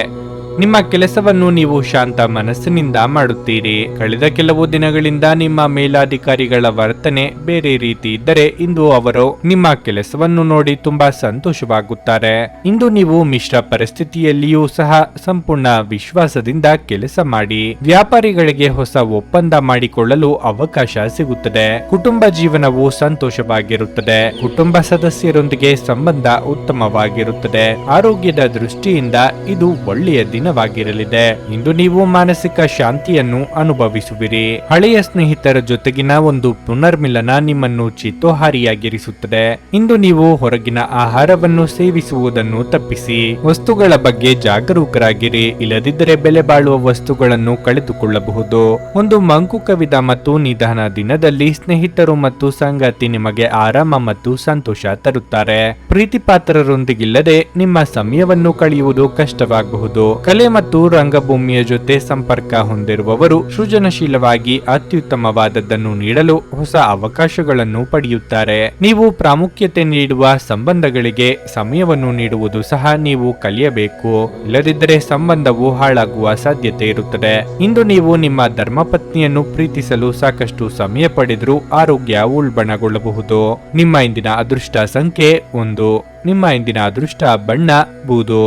ನಿಮ್ಮ ಕೆಲಸವನ್ನು ನೀವು ಶಾಂತ ಮನಸ್ಸಿನಿಂದ ಮಾಡುತ್ತೀರಿ. ಕಳೆದ ಕೆಲವು ದಿನಗಳಿಂದ ನಿಮ್ಮ ಮೇಲಾಧಿಕಾರಿಗಳ ವರ್ತನೆ ಬೇರೆ ರೀತಿ ಇದ್ದರೆ ಇಂದು ಅವರು ನಿಮ್ಮ ಕೆಲಸವನ್ನು ನೋಡಿ ತುಂಬಾ ಸಂತೋಷವಾಗುತ್ತಾರೆ. ಇಂದು ನೀವು ಮಿಶ್ರ ಪರಿಸ್ಥಿತಿಯಲ್ಲಿಯೂ ಸಹ ಸಂಪೂರ್ಣ ವಿಶ್ವಾಸದಿಂದ ಕೆಲಸ ಮಾಡಿ. ವ್ಯಾಪಾರಿಗಳಿಗೆ ಹೊಸ ಒಪ್ಪಂದ ಮಾಡಿಕೊಳ್ಳಲು ಅವಕಾಶ ಸಿಗುತ್ತದೆ. ಕುಟುಂಬ ಜೀವನವು ಸಂತೋಷವಾಗಿರುತ್ತದೆ. ಕುಟುಂಬ ಸದಸ್ಯರೊಂದಿಗೆ ಸಂಬಂಧ ಉತ್ತಮವಾಗಿರುತ್ತದೆ. ಆರೋಗ್ಯದ ದೃಷ್ಟಿಯಿಂದ ಇದು ಒಳ್ಳೆಯ ದಿನವಾಗಿರಲಿದೆ. ಇಂದು ನೀವು ಮಾನಸಿಕ ಶಾಂತಿಯನ್ನು ಅನುಭವಿಸುವಿರಿ. ಹಳೆಯ ಸ್ನೇಹಿತರ ಜೊತೆಗಿನ ಒಂದು ಪುನರ್ಮಿಲನ ನಿಮ್ಮನ್ನು ಚಿತ್ತೋಹಾರಿಯಾಗಿರಿಸುತ್ತದೆ. ಇಂದು ನೀವು ಹೊರಗಿನ ಆಹಾರವನ್ನು ಸೇವಿಸುವುದನ್ನು ತಪ್ಪಿಸಿ. ವಸ್ತುಗಳ ಬಗ್ಗೆ ಜಾಗರೂಕರಾಗಿರಿ. ಇಲ್ಲದಿದ್ದರೆ ಬೆಲೆ ಬಾಳುವ ವಸ್ತುಗಳನ್ನು ಕಳೆದುಕೊಳ್ಳಬಹುದು. ಒಂದು ಮಂಕು ಕವಿದ ಮತ್ತು ನಿಧಾನ ದಿನದಲ್ಲಿ ಸ್ನೇಹಿತರು ಮತ್ತು ಸಂಗಾತಿ ನಿಮಗೆ ಆರಾಮ ಮತ್ತು ಸಂತೋಷ ತರುತ್ತಾರೆ. ಪ್ರೀತಿ ಪಾತ್ರರೊಂದಿಗಿಲ್ಲದೆ ನಿಮ್ಮ ಸಮಯವನ್ನು ಕಳೆಯುವುದು ಕಷ್ಟವಾಗಬಹುದು. ಕಲೆ ಮತ್ತು ರಂಗಭೂಮಿಯ ಜೊತೆ ಸಂಪರ್ಕ ಹೊಂದಿರುವವರು ಸೃಜನಶೀಲವಾಗಿ ಅತ್ಯುತ್ತಮವಾದದ್ದನ್ನು ನೀಡಲು ಹೊಸ ಅವಕಾಶಗಳನ್ನು ಪಡೆಯುತ್ತಾರೆ. ನೀವು ಪ್ರಾಮುಖ್ಯತೆ ನೀಡುವ ಸಂಬಂಧಗಳಿಗೆ ಸಮಯವನ್ನು ನೀಡುವುದು ಸಹ ನೀವು ಕಲಿಯಬೇಕು. ಇಲ್ಲದಿದ್ದರೆ ಸಂಬಂಧವು ಹಾಳಾಗುವ ಸಾಧ್ಯತೆ ಇರುತ್ತದೆ. ಇಂದು ನೀವು ನಿಮ್ಮ ಧರ್ಮಪತ್ನಿಯನ್ನು ಪ್ರೀತಿಸಲು ಸಾಕಷ್ಟು ಸಮಯ ಪಡೆದರೂ ಆರೋಗ್ಯ ಉಲ್ಬಣಗೊಳ್ಳಬಹುದು. ನಿಮ್ಮ ಇಂದಿನ ಅದೃಷ್ಟ ಸಂಖ್ಯೆ 1. ನಿಮ್ಮ ಇಂದಿನ ಅದೃಷ್ಟ ಬಣ್ಣ ಬೂದು.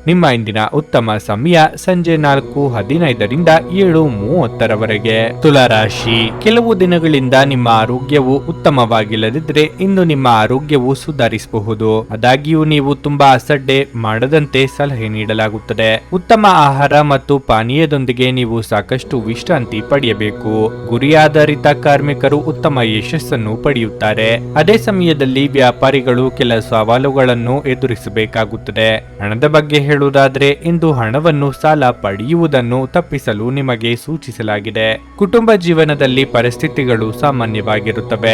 ನಿಮ್ಮ ಇಂದಿನ ಉತ್ತಮ ಸಮಯ ಸಂಜೆ 4:15 7:30 ತುಲಾರಾಶಿ. ಕೆಲವು ದಿನಗಳಿಂದ ನಿಮ್ಮ ಆರೋಗ್ಯವು ಉತ್ತಮವಾಗಿಲ್ಲದಿದ್ದರೆ ಇಂದು ನಿಮ್ಮ ಆರೋಗ್ಯವು ಸುಧಾರಿಸಬಹುದು. ಆದಾಗ್ಯೂ ನೀವು ತುಂಬಾ ಅಸಡ್ಡೆ ಮಾಡದಂತೆ ಸಲಹೆ ನೀಡಲಾಗುತ್ತದೆ. ಉತ್ತಮ ಆಹಾರ ಮತ್ತು ಪಾನೀಯದೊಂದಿಗೆ ನೀವು ಸಾಕಷ್ಟು ವಿಶ್ರಾಂತಿ ಪಡೆಯಬೇಕು. ಗುರಿ ಆಧಾರಿತ ಕಾರ್ಮಿಕರು ಉತ್ತಮ ಯಶಸ್ಸನ್ನು ಪಡೆಯುತ್ತಾರೆ. ಅದೇ ಸಮಯದಲ್ಲಿ ವ್ಯಾಪಾರಿಗಳು ಕೆಲ ಸವಾಲುಗಳನ್ನು ಎದುರಿಸಬೇಕಾಗುತ್ತದೆ. ಹಣದ ಬಗ್ಗೆ ಹೇಳುವುದಾದರೆ ಇಂದು ಹಣವನ್ನು ಸಾಲ ಪಡೆಯುವುದನ್ನು ತಪ್ಪಿಸಲು ನಿಮಗೆ ಸೂಚಿಸಲಾಗಿದೆ. ಕುಟುಂಬ ಜೀವನದಲ್ಲಿ ಪರಿಸ್ಥಿತಿಗಳು ಸಾಮಾನ್ಯವಾಗಿರುತ್ತವೆ.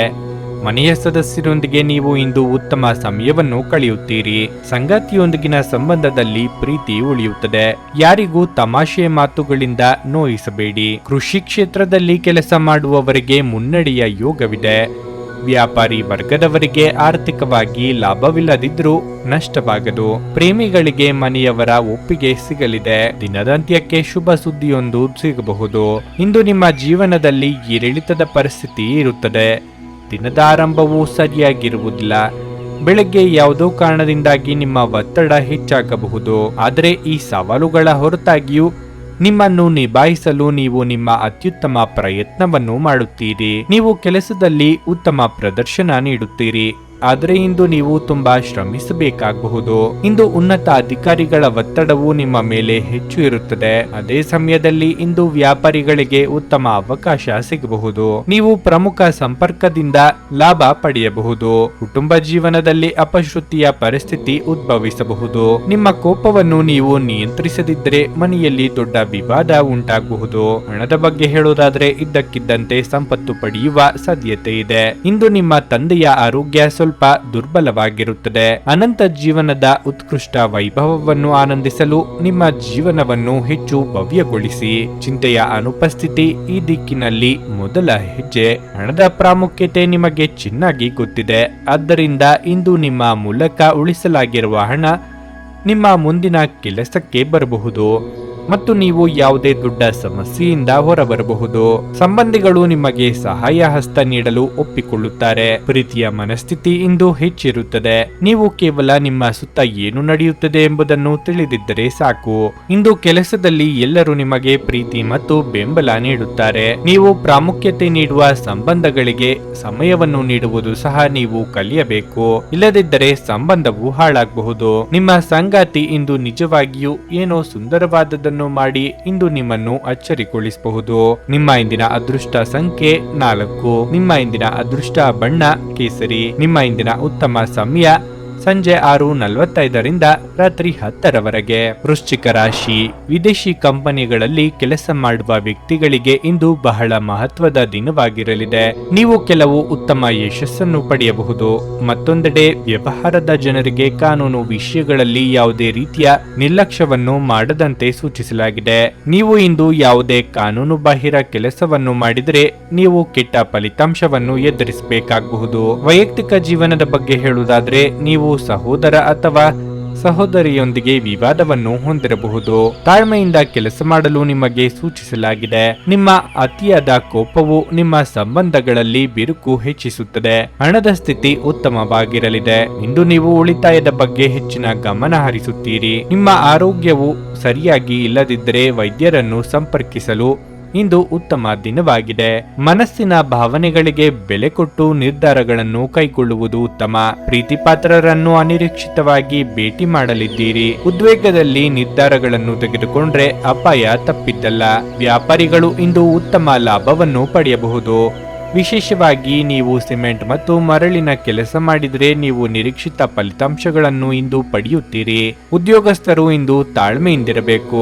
ಮನೆಯ ಸದಸ್ಯರೊಂದಿಗೆ ನೀವು ಇಂದು ಉತ್ತಮ ಸಮಯವನ್ನು ಕಳೆಯುತ್ತೀರಿ. ಸಂಗಾತಿಯೊಂದಿಗಿನ ಸಂಬಂಧದಲ್ಲಿ ಪ್ರೀತಿ ಉಳಿಯುತ್ತದೆ. ಯಾರಿಗೂ ತಮಾಷೆ ಮಾತುಗಳಿಂದ ನೋಯಿಸಬೇಡಿ. ಕೃಷಿ ಕ್ಷೇತ್ರದಲ್ಲಿ ಕೆಲಸ ಮಾಡುವವರಿಗೆ ಮುನ್ನಡೆಯ ಯೋಗವಿದೆ. ವ್ಯಾಪಾರಿ ವರ್ಗದವರಿಗೆ ಆರ್ಥಿಕವಾಗಿ ಲಾಭವಿಲ್ಲದಿದ್ರೂ ನಷ್ಟವಾಗದು. ಪ್ರೇಮಿಗಳಿಗೆ ಮನೆಯವರ ಒಪ್ಪಿಗೆ ಸಿಗಲಿದೆ. ದಿನದಂತ್ಯಕ್ಕೆ ಶುಭ ಸುದ್ದಿಯೊಂದು ಸಿಗಬಹುದು. ಇಂದು ನಿಮ್ಮ ಜೀವನದಲ್ಲಿ ಏರಿಳಿತದ ಪರಿಸ್ಥಿತಿ ಇರುತ್ತದೆ. ದಿನದ ಆರಂಭವು ಸರಿಯಾಗಿರುವುದಿಲ್ಲ. ಬೆಳಗ್ಗೆ ಯಾವುದೋ ಕಾರಣದಿಂದಾಗಿ ನಿಮ್ಮ ಒತ್ತಡ ಹೆಚ್ಚಾಗಬಹುದು. ಆದರೆ ಈ ಸವಾಲುಗಳ ಹೊರತಾಗಿಯೂ ನಿಮ್ಮನ್ನು ನಿಭಾಯಿಸಲು ನೀವು ನಿಮ್ಮ ಅತ್ಯುತ್ತಮ ಪ್ರಯತ್ನವನ್ನು ಮಾಡುತ್ತೀರಿ. ನೀವು ಕೆಲಸದಲ್ಲಿ ಉತ್ತಮ ಪ್ರದರ್ಶನ ನೀಡುತ್ತೀರಿ. ಆದರೆ ಇಂದು ನೀವು ತುಂಬಾ ಶ್ರಮಿಸಬೇಕಾಗಬಹುದು. ಇಂದು ಉನ್ನತ ಅಧಿಕಾರಿಗಳ ಒತ್ತಡವು ನಿಮ್ಮ ಮೇಲೆ ಹೆಚ್ಚು ಇರುತ್ತದೆ. ಅದೇ ಸಮಯದಲ್ಲಿ ಇಂದು ವ್ಯಾಪಾರಿಗಳಿಗೆ ಉತ್ತಮ ಅವಕಾಶ ಸಿಗಬಹುದು. ನೀವು ಪ್ರಮುಖ ಸಂಪರ್ಕದಿಂದ ಲಾಭ ಪಡೆಯಬಹುದು. ಕುಟುಂಬ ಜೀವನದಲ್ಲಿ ಅಪಶ್ರುತಿಯ ಪರಿಸ್ಥಿತಿ ಉದ್ಭವಿಸಬಹುದು. ನಿಮ್ಮ ಕೋಪವನ್ನು ನೀವು ನಿಯಂತ್ರಿಸದಿದ್ದರೆ ಮನೆಯಲ್ಲಿ ದೊಡ್ಡ ವಿವಾದ ಉಂಟಾಗಬಹುದು. ಹಣದ ಬಗ್ಗೆ ಹೇಳುವುದಾದರೆ ಇದ್ದಕ್ಕಿದ್ದಂತೆ ಸಂಪತ್ತು ಪಡೆಯುವ ಸಾಧ್ಯತೆ ಇದೆ. ಇಂದು ನಿಮ್ಮ ತಂದೆಯ ಆರೋಗ್ಯ ಸ್ವಲ್ಪ ಸ್ವಲ್ಪ ದುರ್ಬಲವಾಗಿರುತ್ತದೆ. ಅನಂತ ಜೀವನದ ಉತ್ಕೃಷ್ಟ ವೈಭವವನ್ನು ಆನಂದಿಸಲು ನಿಮ್ಮ ಜೀವನವನ್ನು ಹೆಚ್ಚು ಭವ್ಯಗೊಳಿಸಿ. ಚಿಂತೆಯ ಅನುಪಸ್ಥಿತಿ ಈ ದಿಕ್ಕಿನಲ್ಲಿ ಮೊದಲ ಹೆಜ್ಜೆ. ಹಣದ ಪ್ರಾಮುಖ್ಯತೆ ನಿಮಗೆ ಚೆನ್ನಾಗಿ ಗೊತ್ತಿದೆ. ಆದ್ದರಿಂದ ಇಂದು ನಿಮ್ಮ ಮೂಲಕ ಉಳಿಸಲಾಗಿರುವ ಹಣ ನಿಮ್ಮ ಮುಂದಿನ ಕೆಲಸಕ್ಕೆ ಬರಬಹುದು ಮತ್ತು ನೀವು ಯಾವುದೇ ದೊಡ್ಡ ಸಮಸ್ಯೆಯಿಂದ ಹೊರಬರಬಹುದು. ಸಂಬಂಧಿಗಳು ನಿಮಗೆ ಸಹಾಯ ಹಸ್ತ ನೀಡಲು ಒಪ್ಪಿಕೊಳ್ಳುತ್ತಾರೆ. ಪ್ರೀತಿಯ ಮನಸ್ಥಿತಿ ಇಂದು ಹೆಚ್ಚಿರುತ್ತದೆ. ನೀವು ಕೇವಲ ನಿಮ್ಮ ಸುತ್ತ ಏನು ನಡೆಯುತ್ತದೆ ಎಂಬುದನ್ನು ತಿಳಿದಿದ್ದರೆ ಸಾಕು. ಇಂದು ಕೆಲಸದಲ್ಲಿ ಎಲ್ಲರೂ ನಿಮಗೆ ಪ್ರೀತಿ ಮತ್ತು ಬೆಂಬಲ ನೀಡುತ್ತಾರೆ. ನೀವು ಪ್ರಾಮುಖ್ಯತೆ ನೀಡುವ ಸಂಬಂಧಗಳಿಗೆ ಸಮಯವನ್ನು ನೀಡುವುದು ಸಹ ನೀವು ಕಲಿಯಬೇಕು. ಇಲ್ಲದಿದ್ದರೆ ಸಂಬಂಧವು ಹಾಳಾಗಬಹುದು. ನಿಮ್ಮ ಸಂಗಾತಿ ಇಂದು ನಿಜವಾಗಿಯೂ ಏನೋ ಸುಂದರವಾದದನ್ನು ಮಾಡಿ ಇಂದು ನಿಮ್ಮನ್ನು ಅಚ್ಚರಿಗೊಳಿಸಬಹುದು. ನಿಮ್ಮ ಇಂದಿನ ಅದೃಷ್ಟ ಸಂಖ್ಯೆ 4. ನಿಮ್ಮ ಇಂದಿನ ಅದೃಷ್ಟ ಬಣ್ಣ ಕೇಸರಿ. ನಿಮ್ಮ ಇಂದಿನ ಉತ್ತಮ ಸಮಯ ಸಂಜೆ 6:45ರಿಂದ ರಾತ್ರಿ 10ರವರೆಗೆ. ವೃಶ್ಚಿಕ ರಾಶಿ. ವಿದೇಶಿ ಕಂಪನಿಗಳಲ್ಲಿ ಕೆಲಸ ಮಾಡುವ ವ್ಯಕ್ತಿಗಳಿಗೆ ಇಂದು ಬಹಳ ಮಹತ್ವದ ದಿನವಾಗಿರಲಿದೆ. ನೀವು ಕೆಲವು ಉತ್ತಮ ಯಶಸ್ಸನ್ನು ಪಡೆಯಬಹುದು. ಮತ್ತೊಂದೆಡೆ ವ್ಯವಹಾರದ ಜನರಿಗೆ ಕಾನೂನು ವಿಷಯಗಳಲ್ಲಿ ಯಾವುದೇ ರೀತಿಯ ನಿರ್ಲಕ್ಷ್ಯವನ್ನು ಮಾಡದಂತೆ ಸೂಚಿಸಲಾಗಿದೆ. ನೀವು ಇಂದು ಯಾವುದೇ ಕಾನೂನು ಬಾಹಿರ ಕೆಲಸವನ್ನು ಮಾಡಿದರೆ ನೀವು ಕೆಟ್ಟ ಫಲಿತಾಂಶವನ್ನು ಎದುರಿಸಬೇಕಾಗಬಹುದು. ವೈಯಕ್ತಿಕ ಜೀವನದ ಬಗ್ಗೆ ಹೇಳುವುದಾದ್ರೆ ನೀವು ಸಹೋದರ ಅಥವಾ ಸಹೋದರಿಯೊಂದಿಗೆ ವಿವಾದವನ್ನು ಹೊಂದಿರಬಹುದು. ತಾಳ್ಮೆಯಿಂದ ಕೆಲಸ ಮಾಡಲು ನಿಮಗೆ ಸೂಚಿಸಲಾಗಿದೆ. ನಿಮ್ಮ ಅತಿಯಾದ ಕೋಪವು ನಿಮ್ಮ ಸಂಬಂಧಗಳಲ್ಲಿ ಬಿರುಕು ಹೆಚ್ಚಿಸುತ್ತದೆ. ಹಣದ ಸ್ಥಿತಿ ಉತ್ತಮವಾಗಿರಲಿದೆ. ಇಂದು ನೀವು ಉಳಿತಾಯದ ಬಗ್ಗೆ ಹೆಚ್ಚಿನ ಗಮನ ಹರಿಸುತ್ತೀರಿ. ನಿಮ್ಮ ಆರೋಗ್ಯವು ಸರಿಯಾಗಿ ಇಲ್ಲದಿದ್ದರೆ ವೈದ್ಯರನ್ನು ಸಂಪರ್ಕಿಸಲು ಇಂದು ಉತ್ತಮ ದಿನವಾಗಿದೆ. ಮನಸ್ಸಿನ ಭಾವನೆಗಳಿಗೆ ಬೆಲೆ ಕೊಟ್ಟು ನಿರ್ಧಾರಗಳನ್ನು ಕೈಗೊಳ್ಳುವುದು ಉತ್ತಮ. ಪ್ರೀತಿಪಾತ್ರರನ್ನು ಅನಿರೀಕ್ಷಿತವಾಗಿ ಭೇಟಿ ಮಾಡಲಿದ್ದೀರಿ. ಉದ್ವೇಗದಲ್ಲಿ ನಿರ್ಧಾರಗಳನ್ನು ತೆಗೆದುಕೊಂಡ್ರೆ ಅಪಾಯ ತಪ್ಪಿದ್ದಲ್ಲ. ವ್ಯಾಪಾರಿಗಳು ಇಂದು ಉತ್ತಮ ಲಾಭವನ್ನು ಪಡೆಯಬಹುದು. ವಿಶೇಷವಾಗಿ ನೀವು ಸಿಮೆಂಟ್ ಮತ್ತು ಮರಳಿನ ಕೆಲಸ ಮಾಡಿದರೆ ನೀವು ನಿರೀಕ್ಷಿತ ಫಲಿತಾಂಶಗಳನ್ನು ಇಂದು ಪಡೆಯುತ್ತೀರಿ. ಉದ್ಯೋಗಸ್ಥರು ಇಂದು ತಾಳ್ಮೆಯಿಂದಿರಬೇಕು.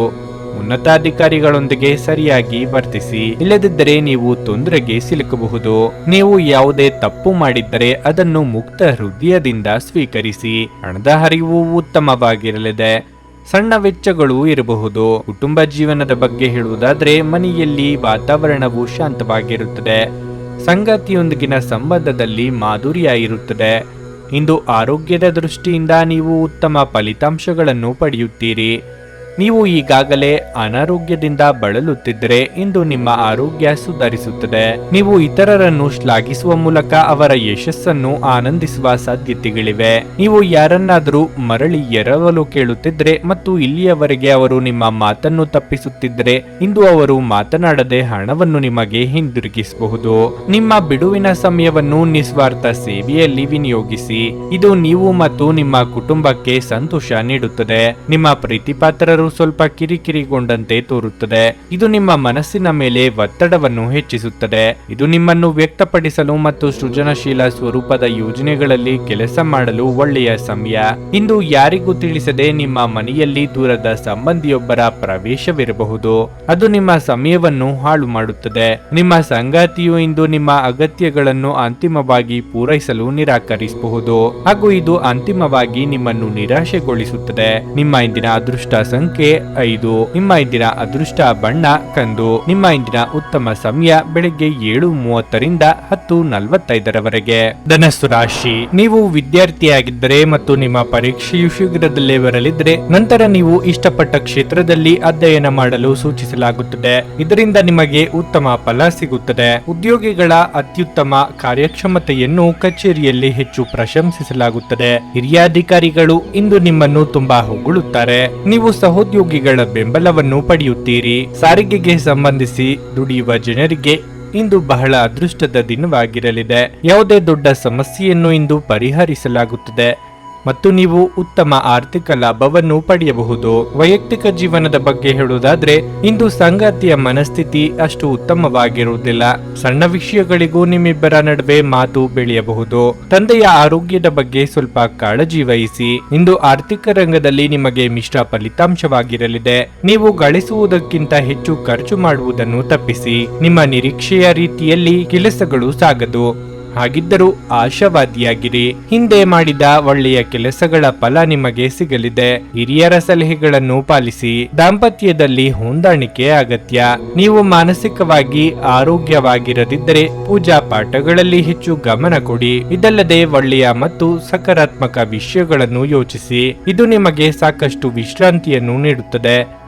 ಉನ್ನತಾಧಿಕಾರಿಗಳೊಂದಿಗೆ ಸರಿಯಾಗಿ ವರ್ತಿಸಿ. ಇಲ್ಲದಿದ್ದರೆ ನೀವು ತೊಂದರೆಗೆ ಸಿಲುಕಬಹುದು. ನೀವು ಯಾವುದೇ ತಪ್ಪು ಮಾಡಿದ್ದರೆ ಅದನ್ನು ಮುಕ್ತ ಹೃದಯದಿಂದ ಸ್ವೀಕರಿಸಿ. ಹಣದ ಹರಿವು ಉತ್ತಮವಾಗಿರಲಿದೆ. ಸಣ್ಣ ವೆಚ್ಚಗಳು ಇರಬಹುದು. ಕುಟುಂಬ ಜೀವನದ ಬಗ್ಗೆ ಹೇಳುವುದಾದ್ರೆ ಮನೆಯಲ್ಲಿ ವಾತಾವರಣವು ಶಾಂತವಾಗಿರುತ್ತದೆ. ಸಂಗಾತಿಯೊಂದಿಗಿನ ಸಂಬಂಧದಲ್ಲಿ ಮಾಧುರ್ಯ ಇರುತ್ತದೆ. ಇಂದು ಆರೋಗ್ಯದ ದೃಷ್ಟಿಯಿಂದ ನೀವು ಉತ್ತಮ ಫಲಿತಾಂಶಗಳನ್ನು ಪಡೆಯುತ್ತೀರಿ. ನೀವು ಈಗಾಗಲೇ ಅನಾರೋಗ್ಯದಿಂದ ಬಳಲುತ್ತಿದ್ದರೆ ಇಂದು ನಿಮ್ಮ ಆರೋಗ್ಯ ಸುಧಾರಿಸುತ್ತದೆ. ನೀವು ಇತರರನ್ನು ಶ್ಲಾಘಿಸುವ ಮೂಲಕ ಅವರ ಯಶಸ್ಸನ್ನು ಆನಂದಿಸುವ ಸಾಧ್ಯತೆಗಳಿವೆ. ನೀವು ಯಾರನ್ನಾದರೂ ಮರಳಿ ಎರವಲು ಕೇಳುತ್ತಿದ್ದರೆ ಮತ್ತು ಇಲ್ಲಿಯವರೆಗೆ ಅವರು ನಿಮ್ಮ ಮಾತನ್ನು ತಪ್ಪಿಸುತ್ತಿದ್ದರೆ ಇಂದು ಅವರು ಮಾತನಾಡದೆ ಹಣವನ್ನು ನಿಮಗೆ ಹಿಂದಿರುಗಿಸಬಹುದು. ನಿಮ್ಮ ಬಿಡುವಿನ ಸಮಯವನ್ನು ನಿಸ್ವಾರ್ಥ ಸೇವೆಯಲ್ಲಿ ವಿನಿಯೋಗಿಸಿ. ಇದು ನೀವು ಮತ್ತು ನಿಮ್ಮ ಕುಟುಂಬಕ್ಕೆ ಸಂತೋಷ ನೀಡುತ್ತದೆ. ನಿಮ್ಮ ಪ್ರೀತಿಪಾತ್ರರು ಸ್ವಲ್ಪ ಕಿರಿಕಿರಿಗೊಂಡಂತೆ ತೋರುತ್ತದೆ. ಇದು ನಿಮ್ಮ ಮನಸ್ಸಿನ ಮೇಲೆ ಒತ್ತಡವನ್ನು ಹೆಚ್ಚಿಸುತ್ತದೆ. ಇದು ನಿಮ್ಮನ್ನು ವ್ಯಕ್ತಪಡಿಸಲು ಮತ್ತು ಸೃಜನಶೀಲ ಸ್ವರೂಪದ ಯೋಜನೆಗಳಲ್ಲಿ ಕೆಲಸ ಮಾಡಲು ಒಳ್ಳೆಯ ಸಮಯ. ಇಂದು ಯಾರಿಗೂ ತಿಳಿಸದೆ ನಿಮ್ಮ ಮನೆಯಲ್ಲಿ ದೂರದ ಸಂಬಂಧಿಯೊಬ್ಬರ ಪ್ರವೇಶವಿರಬಹುದು. ಅದು ನಿಮ್ಮ ಸಮಯವನ್ನು ಹಾಳು ಮಾಡುತ್ತದೆ. ನಿಮ್ಮ ಸಂಗಾತಿಯು ಇಂದು ನಿಮ್ಮ ಅಗತ್ಯಗಳನ್ನು ಅಂತಿಮವಾಗಿ ಪೂರೈಸಲು ನಿರಾಕರಿಸಬಹುದು ಹಾಗೂ ಇದು ಅಂತಿಮವಾಗಿ ನಿಮ್ಮನ್ನು ನಿರಾಶೆಗೊಳಿಸುತ್ತದೆ. ನಿಮ್ಮ ಇಂದಿನ ಅದೃಷ್ಟ ಸಂಖ್ಯೆ 5. ನಿಮ್ಮ ಇಂದಿನ ಅದೃಷ್ಟ ಬಣ್ಣ ಕಂದು. ನಿಮ್ಮ ಇಂದಿನ ಉತ್ತಮ ಸಮಯ ಬೆಳಗ್ಗೆ 7:30ರಿಂದ 10:45ರವರೆಗೆ. ಧನಸ್ಸು ರಾಶಿ. ನೀವು ವಿದ್ಯಾರ್ಥಿಯಾಗಿದ್ದರೆ ಮತ್ತು ನಿಮ್ಮ ಪರೀಕ್ಷೆಯು ಶೀಘ್ರದಲ್ಲೇ ಬರಲಿದ್ದರೆ ನಂತರ ನೀವು ಇಷ್ಟಪಟ್ಟ ಕ್ಷೇತ್ರದಲ್ಲಿ ಅಧ್ಯಯನ ಮಾಡಲು ಸೂಚಿಸಲಾಗುತ್ತದೆ. ಇದರಿಂದ ನಿಮಗೆ ಉತ್ತಮ ಫಲ ಸಿಗುತ್ತದೆ. ಉದ್ಯೋಗಿಗಳ ಅತ್ಯುತ್ತಮ ಕಾರ್ಯಕ್ಷಮತೆಯನ್ನು ಕಚೇರಿಯಲ್ಲಿ ಹೆಚ್ಚು ಪ್ರಶಂಸಿಸಲಾಗುತ್ತದೆ. ಹಿರಿಯ ಅಧಿಕಾರಿಗಳು ಇಂದು ನಿಮ್ಮನ್ನು ತುಂಬಾ ಹೊಗಳುತ್ತಾರೆ. ನೀವು ಸಹೋದ್ಯೋಗಿಗಳ ಬೆಂಬಲವನ್ನು ಪಡೆಯುತ್ತೀರಿ. ಸಾರಿಗೆಗೆ ಸಂಬಂಧಿಸಿ ದುಡಿಯುವ ಜನರಿಗೆ ಇಂದು ಬಹಳ ಅದೃಷ್ಟದ ದಿನವಾಗಿರಲಿದೆ. ಯಾವುದೇ ದೊಡ್ಡ ಸಮಸ್ಯೆಯನ್ನು ಇಂದು ಪರಿಹರಿಸಲಾಗುತ್ತದೆ ಮತ್ತು ನೀವು ಉತ್ತಮ ಆರ್ಥಿಕ ಲಾಭವನ್ನು ಪಡೆಯಬಹುದು. ವೈಯಕ್ತಿಕ ಜೀವನದ ಬಗ್ಗೆ ಹೇಳುವುದಾದ್ರೆ ಇಂದು ಸಂಗಾತಿಯ ಮನಸ್ಥಿತಿ ಅಷ್ಟು ಉತ್ತಮವಾಗಿರುವುದಿಲ್ಲ. ಸಣ್ಣ ವಿಷಯಗಳಿಗೂ ನಿಮ್ಮಿಬ್ಬರ ನಡುವೆ ಮಾತು ಬೆಳೆಯಬಹುದು. ತಂದೆಯ ಆರೋಗ್ಯದ ಬಗ್ಗೆ ಸ್ವಲ್ಪ ಕಾಳಜಿ ವಹಿಸಿ. ಇಂದು ಆರ್ಥಿಕ ರಂಗದಲ್ಲಿ ನಿಮಗೆ ಮಿಶ್ರ ಫಲಿತಾಂಶವಾಗಿರಲಿದೆ. ನೀವು ಗಳಿಸುವುದಕ್ಕಿಂತ ಹೆಚ್ಚು ಖರ್ಚು ಮಾಡುವುದನ್ನು ತಪ್ಪಿಸಿ. ನಿಮ್ಮ ನಿರೀಕ್ಷೆಯ ರೀತಿಯಲ್ಲಿ ಕೆಲಸಗಳು ಸಾಗದು. ಹಾಗಿದ್ದರೂ ಆಶಾವಾದಿಯಾಗಿರಿ. ಹಿಂದೆ ಮಾಡಿದ ಒಳ್ಳೆಯ ಕೆಲಸಗಳ ಫಲ ನಿಮಗೆ ಸಿಗಲಿದೆ. ಹಿರಿಯರ ಸಲಹೆಗಳನ್ನು ಪಾಲಿಸಿ. ದಾಂಪತ್ಯದಲ್ಲಿ ಹೊಂದಾಣಿಕೆ ಅಗತ್ಯ. ನೀವು ಮಾನಸಿಕವಾಗಿ ಆರೋಗ್ಯವಾಗಿರದಿದ್ದರೆ ಪೂಜಾ ಪಾಠಗಳಲ್ಲಿ ಹೆಚ್ಚು ಗಮನ ಕೊಡಿ. ಇದಲ್ಲದೆ ಒಳ್ಳೆಯ ಮತ್ತು ಸಕಾರಾತ್ಮಕ ವಿಷಯಗಳನ್ನು ಯೋಚಿಸಿ. ಇದು ನಿಮಗೆ ಸಾಕಷ್ಟು ವಿಶ್ರಾಂತಿಯನ್ನು ನೀಡುತ್ತದೆ